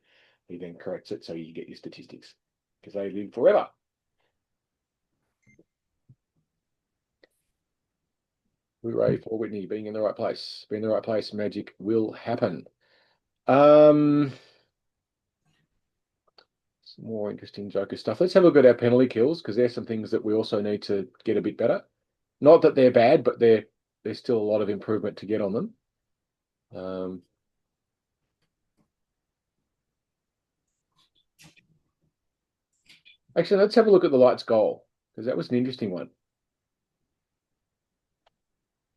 he then corrects it so you get your statistics because they live forever. Hooray for Whitney being in the right place. Being in the right place, magic will happen. Some more interesting Joker stuff. Let's have a look at our penalty kills because there's some things that we also need to get a bit better. Not that they're bad, but there's still a lot of improvement to get on them. Actually, let's have a look at the Lights goal because that was an interesting one.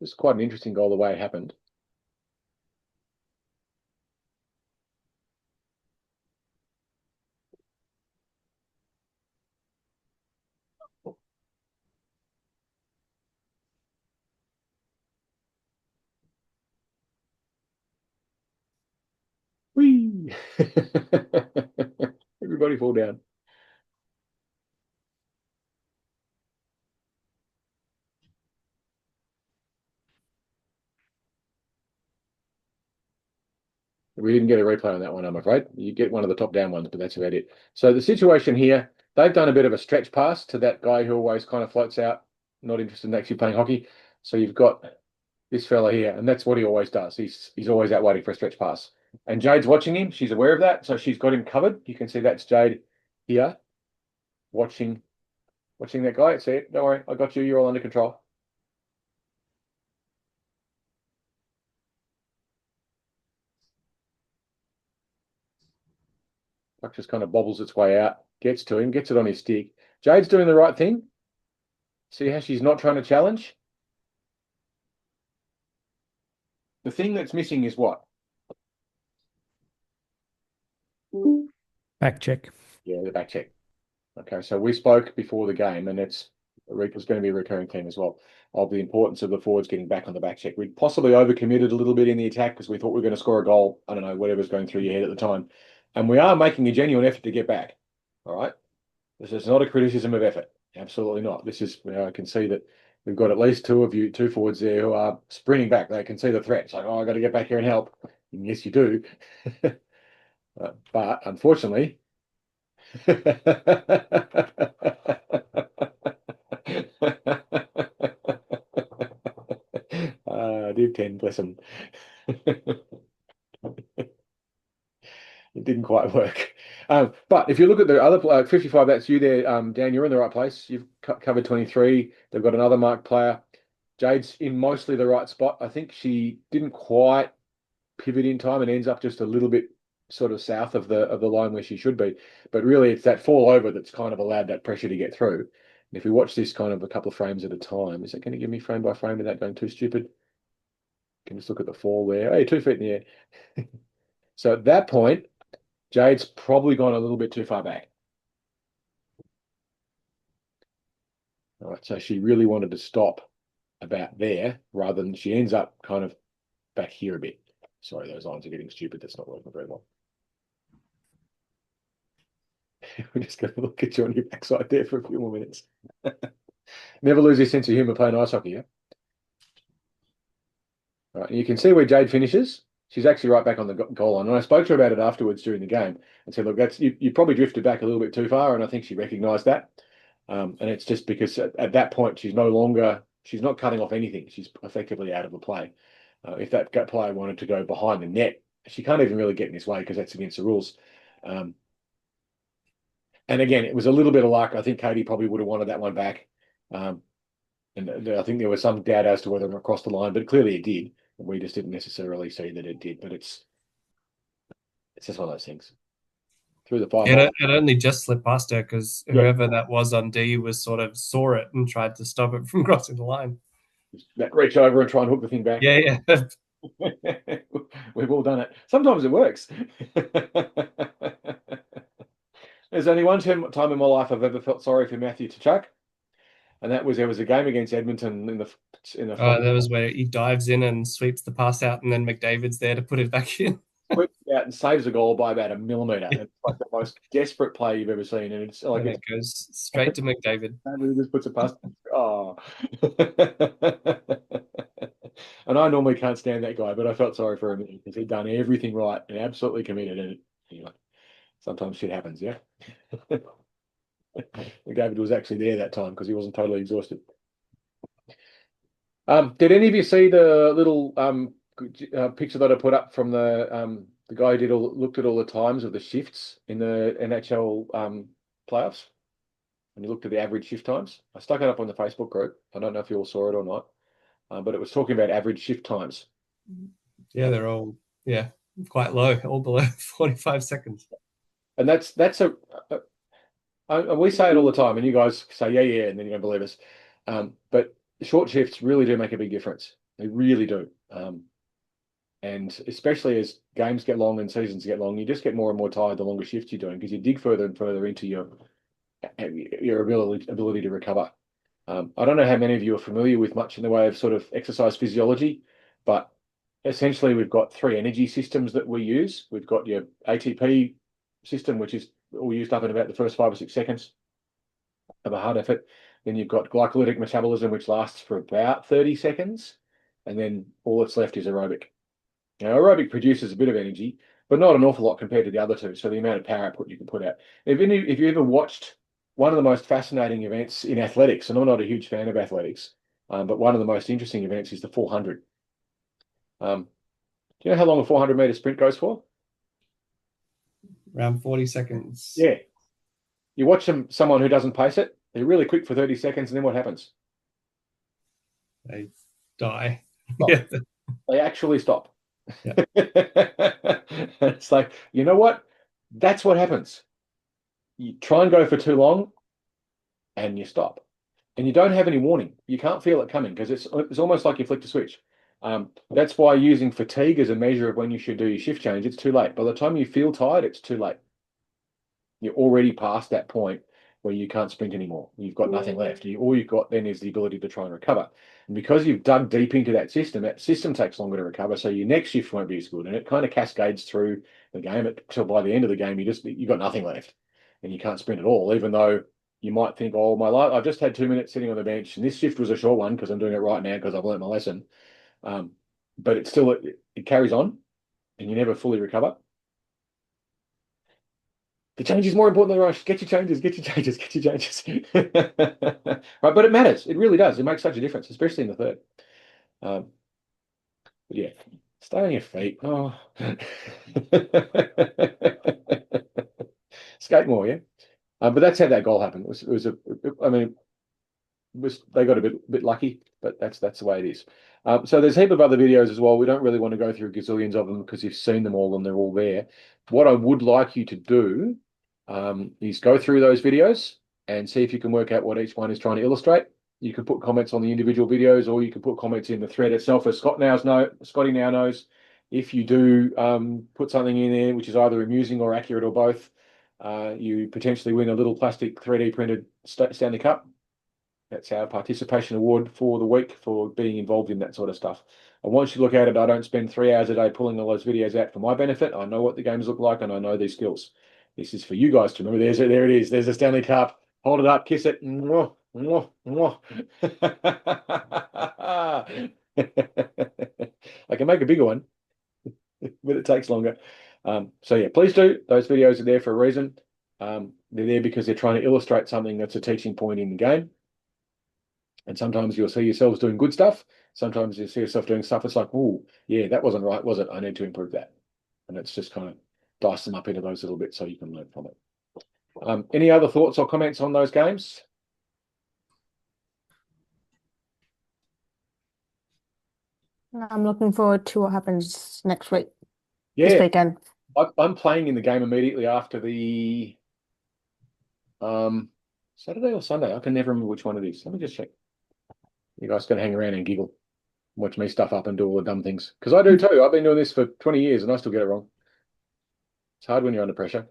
It was quite an interesting goal the way it happened. Whee! Everybody fall down. We didn't get a replay on that one, I'm afraid. You get one of the top-down ones, but that's about it. So the situation here, they've done a bit of a stretch pass to that guy who always kind of floats out, not interested in actually playing hockey. So you've got this fella here, and that's what he always does. He's always out waiting for a stretch pass. And Jade's watching him. She's aware of that, so she's got him covered. You can see that's Jade here, watching that guy. See it? Don't worry, I got you. You're all under control. Puck just kind of bobbles its way out, gets to him, gets it on his stick. Jade's doing the right thing. See how she's not trying to challenge? The thing that's missing is what? Back check. Yeah, the back check. Okay, so we spoke before the game, and it's going to be a recurring theme as well, of the importance of the forwards getting back on the back check. We'd possibly overcommitted a little bit in the attack because we thought we were going to score a goal. I don't know, whatever's going through your head at the time. And we are making a genuine effort to get back. All right? This is not a criticism of effort. Absolutely not. This is where I can see that we've got at least two forwards there who are sprinting back. They can see the threat. It's like, oh, I got to get back here and help. And yes, you do. But unfortunately, Div 10, bless him. It didn't quite work. But if you look at the other 55, that's you there, Dan. You're in the right place. You've covered 23. They've got another marked player. Jade's in mostly the right spot. I think she didn't quite pivot in time and ends up just a little bit sort of south of the line where she should be. But really, it's that fall over that's kind of allowed that pressure to get through. And if we watch this kind of a couple of frames at a time, is it going to give me frame by frame without going too stupid? Can just look at the fall there. Hey, 2 feet in the air. So at that point, Jade's probably gone a little bit too far back. All right, so she really wanted to stop about there rather than she ends up kind of back here a bit. Sorry, those lines are getting stupid. That's not working very well. We're just going to look at you on your backside there for a few more minutes. Never lose your sense of humour playing ice hockey, yeah? All right, and you can see where Jade finishes. She's actually right back on the goal line. And I spoke to her about it afterwards during the game and said, look, that's you probably drifted back a little bit too far. And I think she recognised that. And it's just because at that point, she's no longer She's not cutting off anything. She's effectively out of the play. If that player wanted to go behind the net, she can't even really get in his way because that's against the rules. And again, it was a little bit of luck. I think Katie probably would have wanted that one back. And I think there was some doubt as to whether it crossed the line, but clearly it did. We just didn't necessarily see that it did. But it's just one of those things. Through the pipe. It only just slipped past her because whoever that was on D was sort of saw it and tried to stop it from crossing the line. Reach over and try and hook the thing back. Yeah. We've all done it. Sometimes it works. There's only one time in my life I've ever felt sorry for Matthew Tkachuk, and that was there was a game against Edmonton in the. That was where he dives in and sweeps the pass out, and then McDavid's there to put it back in. Sweeps out and saves a goal by about a millimetre. It's like the most desperate play you've ever seen, and it's like it goes straight to McDavid. He just puts it past. Oh. And I normally can't stand that guy, but I felt sorry for him because he'd done everything right and absolutely committed. And anyway, sometimes shit happens, yeah. David was actually there that time because he wasn't totally exhausted. Did any of you see the little picture that I put up from the guy who looked at all the times of the shifts in the NHL playoffs? And you looked at the average shift times. I stuck it up on the Facebook group. I don't know if you all saw it or not, but it was talking about average shift times. Yeah, they're all quite low, all below 45 seconds. And that's we say it all the time, and you guys say yeah, and then you don't believe us. But short shifts really do make a big difference. They really do. And especially as games get long and seasons get long, you just get more and more tired the longer shifts you're doing because you dig further and further into your ability to recover. I don't know how many of you are familiar with much in the way of sort of exercise physiology, but essentially we've got three energy systems that we use. We've got your ATP system, which is all used up in about the first 5 or 6 seconds of a hard effort. Then you've got glycolytic metabolism, which lasts for about 30 seconds. And then all that's left is aerobic. Now, aerobic produces a bit of energy, but not an awful lot compared to the other two. So the amount of power output you can put out. If you ever watched one of the most fascinating events in athletics, and I'm not a huge fan of athletics, but one of the most interesting events is the 400. Do you know how long a 400-meter sprint goes for? Around 40 seconds. Yeah. You watch someone who doesn't pace it, they're really quick for 30 seconds, and then what happens? They die. Yeah. They actually stop. Yeah. It's like, you know what? That's what happens. You try and go for too long, and you stop. And you don't have any warning. You can't feel it coming because it's almost like you flicked a switch. That's why using fatigue as a measure of when you should do your shift change, it's too late. By the time you feel tired, it's too late. You're already past that point where you can't sprint anymore. You've got nothing left. All you've got then is the ability to try and recover. And because you've dug deep into that system takes longer to recover. So your next shift won't be as good. And it kind of cascades through the game until by the end of the game, you've got nothing left and you can't sprint at all, even though you might think, oh, my life, I've just had 2 minutes sitting on the bench and this shift was a short one because I'm doing it right now because I've learned my lesson. But it carries on and you never fully recover. The change is more important than the rush. Get your changes. Right, but it matters. It really does. It makes such a difference, especially in the third. But yeah, stay on your feet. Oh. Skate more, yeah. But that's how that goal happened. They got a bit lucky, but that's the way it is. So there's a heap of other videos as well. We don't really want to go through gazillions of them because you've seen them all and they're all there. What I would like you to do is go through those videos and see if you can work out what each one is trying to illustrate. You can put comments on the individual videos, or you can put comments in the thread itself, as Scotty now knows. If you do put something in there which is either amusing or accurate or both, you potentially win a little plastic 3D printed Stanley Cup. That's our participation award for the week for being involved in that sort of stuff. And once you look at it, I don't spend 3 hours a day pulling all those videos out for my benefit. I know what the games look like and I know these skills. This is for you guys to remember. There it is. There's a Stanley Cup. Hold it up, kiss it. Mwah, mwah, mwah. I can make a bigger one, but it takes longer. So yeah, please do. Those videos are there for a reason. They're there because they're trying to illustrate something that's a teaching point in the game. And sometimes you'll see yourselves doing good stuff. Sometimes you see yourself doing stuff. It's like, oh, yeah, that wasn't right, was it? I need to improve that. And it's just kind of dice them up into those little bits so you can learn from it. Any other thoughts or comments on those games? I'm looking forward to what happens next week, Yeah, this weekend. I'm playing in the game immediately after the Saturday or Sunday. I can never remember which one it is. Let me just check. You guys can hang around and giggle, watch me stuff up and do all the dumb things. Because I do too. I've been doing this for 20 years and I still get it wrong. It's hard when you're under pressure.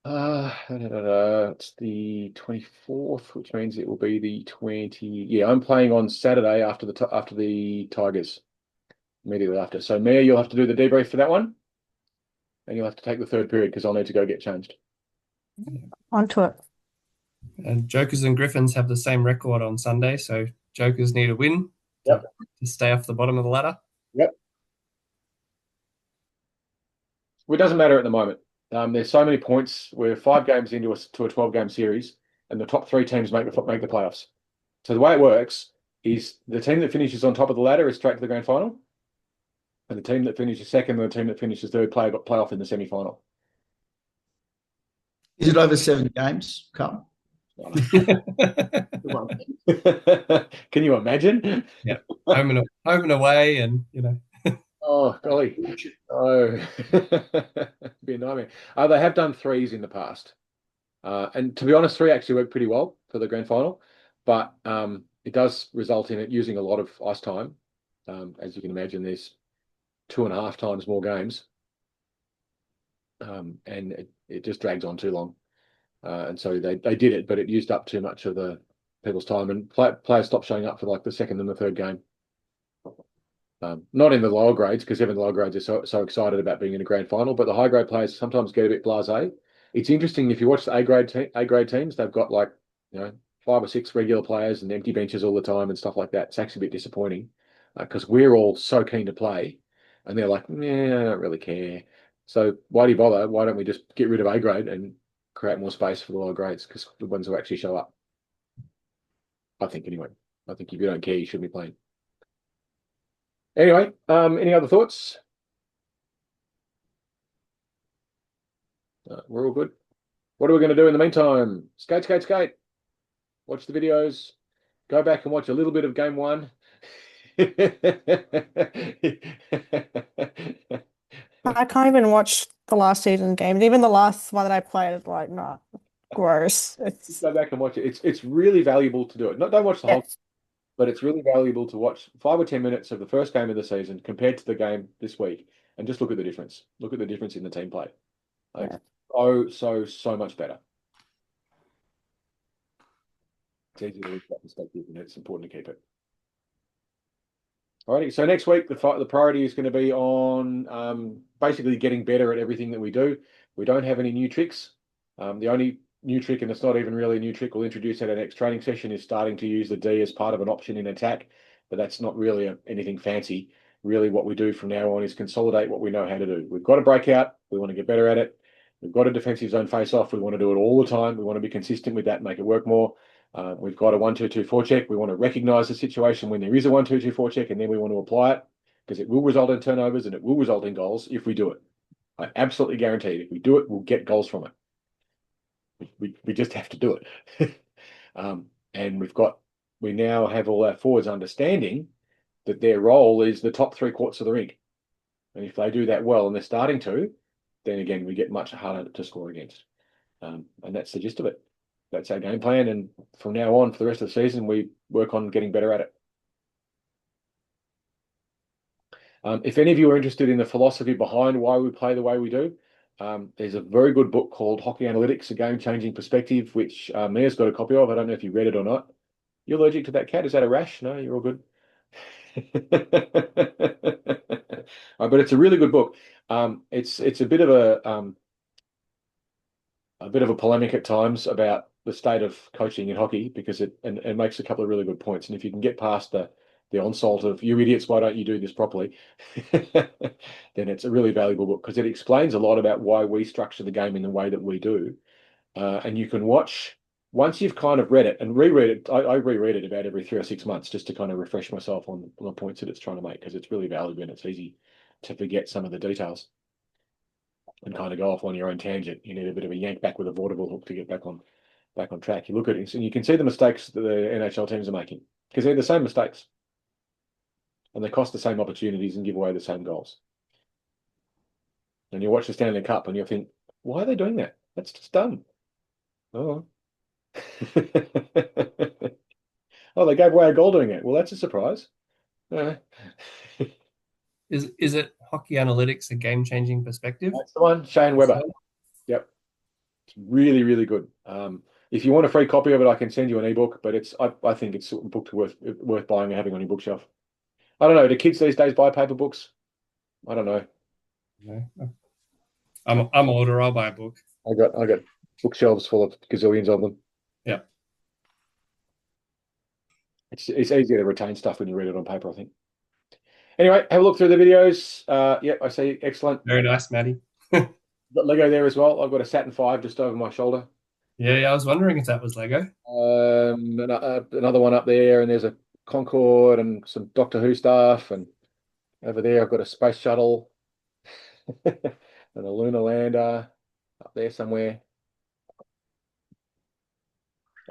It's the 24th, which means it will be the 20. Yeah, I'm playing on Saturday after the Tigers, immediately after. So Mia, you'll have to do the debrief for that one, and you'll have to take the third period because I'll need to go get changed. Onto it. And Jokers and Griffins have the same record on Sunday, so Jokers need a win to stay off the bottom of the ladder. Yep. Well, it doesn't matter at the moment. There's so many points. We're 5 games into a 12-game series, and the top 3 teams make the playoffs. So the way it works is the team that finishes on top of the ladder is straight to the grand final, and the team that finishes second and the team that finishes third play off in the semi-final. Is it over 7 games, Carl? Can you imagine? Yeah, home and away, and Oh, golly. Oh, be a nightmare. They have done 3s in the past. And to be honest, 3 actually worked pretty well for the grand final. But it does result in it using a lot of ice time. As you can imagine, there's 2.5 times more games. And it just drags on too long. And so they did it, but it used up too much of the people's time. And players stopped showing up for like the second and the third game. Not in the lower grades, because even the lower grades are so excited about being in a grand final, but the high grade players sometimes get a bit blasé. It's interesting if you watch the A grade teams, they've got 5 or 6 regular players and empty benches all the time and stuff like that. It's actually a bit disappointing because we're all so keen to play, and they're like, yeah, I don't really care. So why do you bother? Why don't we just get rid of A grade and create more space for the lower grades? Because the ones who actually show up, I think anyway. I think if you don't care, you shouldn't be playing. Anyway, any other thoughts? We're all good. What are we going to do in the meantime? Skate, skate, skate. Watch the videos. Go back and watch a little bit of game 1. I can't even watch the last season games. Even the last one that I played is like, nah, gross. Just go back and watch it. It's really valuable to do it. Don't watch the whole, but it's really valuable to watch 5 or 10 minutes of the first game of the season compared to the game this week, and just look at the difference. Look at the difference in the team play. So much better. It's easy to lose that perspective, and it's important to keep it. Alrighty, so next week the priority is going to be on basically getting better at everything that we do. We don't have any new tricks. The only new trick, and it's not even really a new trick, we'll introduce at our next training session, is starting to use the D as part of an option in attack, but that's not really anything fancy. Really what we do from now on is consolidate what we know how to do. We've got a breakout, we want to get better at it. We've got a defensive zone face-off, we want to do it all the time. We want to be consistent with that, make it work more. We've got a 1-2-2 forecheck. We want to recognize the situation when there is a 1-2-2 forecheck, and then we want to apply it, because it will result in turnovers and it will result in goals if we do it. I absolutely guarantee it. If we do it, we'll get goals from it. We just have to do it. And we now have all our forwards understanding that their role is the top 3/4 of the rink. And if they do that well, and they're starting to, then again, we get much harder to score against. And that's the gist of it. That's our game plan. And from now on, for the rest of the season, we work on getting better at it. If any of you are interested in the philosophy behind why we play the way we do, there's a very good book called Hockey Analytics, A Game-Changing Perspective, which Mia's got a copy of. I don't know if you read it or not. You're allergic to that cat? Is that a rash? No, you're all good. But it's a really good book. It's a bit of a polemic at times about the state of coaching in hockey, because it makes a couple of really good points. And if you can get past the onslaught of, you idiots, why don't you do this properly, then it's a really valuable book, because it explains a lot about why we structure the game in the way that we do. And you can watch once you've kind of read it and reread it, I reread it about every 3 or 6 months just to kind of refresh myself on the points that it's trying to make, because it's really valuable and it's easy to forget some of the details and kind of go off on your own tangent. You need a bit of a yank back with a vaudeville hook to get back on track. You look at it and you can see the mistakes that the NHL teams are making, because they're the same mistakes and they cost the same opportunities and give away the same goals. And you watch the Stanley Cup and you think, why are they doing that? That's just dumb. Oh. Oh, they gave away a goal doing it. Well, that's a surprise. Is it Hockey Analytics, a game-changing perspective? That's the one, Shane Weber. Yep. It's really, really good. If you want a free copy of it, I can send you an ebook, but I think it's a book worth buying and having on your bookshelf. I don't know. Do kids these days buy paper books? I don't know. No. I'm older. I'll buy a book. I got bookshelves full of gazillions of them. Yeah. It's easier to retain stuff when you read it on paper, I think. Anyway, have a look through the videos. Yep, I see. Excellent. Very nice, Maddie. Got Lego there as well. I've got a Saturn V just over my shoulder. Yeah, I was wondering if that was Lego. Another one up there, and there's a Concorde and some Doctor Who stuff, and over there I've got a space shuttle and a lunar lander up there somewhere.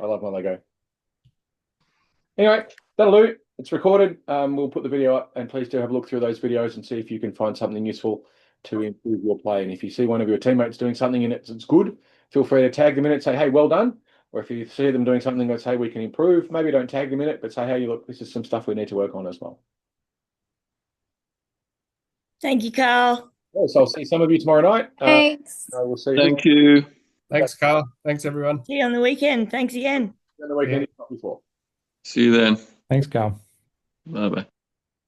I love my Lego. Anyway, that'll do. It's recorded. We'll put the video up, and please do have a look through those videos and see if you can find something useful to improve your play. And if you see one of your teammates doing something in it that's good, feel free to tag them in it, say, hey, well done. Or if you see them doing something that say we can improve, maybe don't tag them in it, but say, hey, look, this is some stuff we need to work on as well. Thank you, Carl. Yeah, so I'll see some of you tomorrow night. Thanks. We'll see Thank you. Thanks, Carl. Thanks, everyone. See you on the weekend. Thanks again. you on the weekend, if not before. See you then. Thanks, Carl. Bye bye.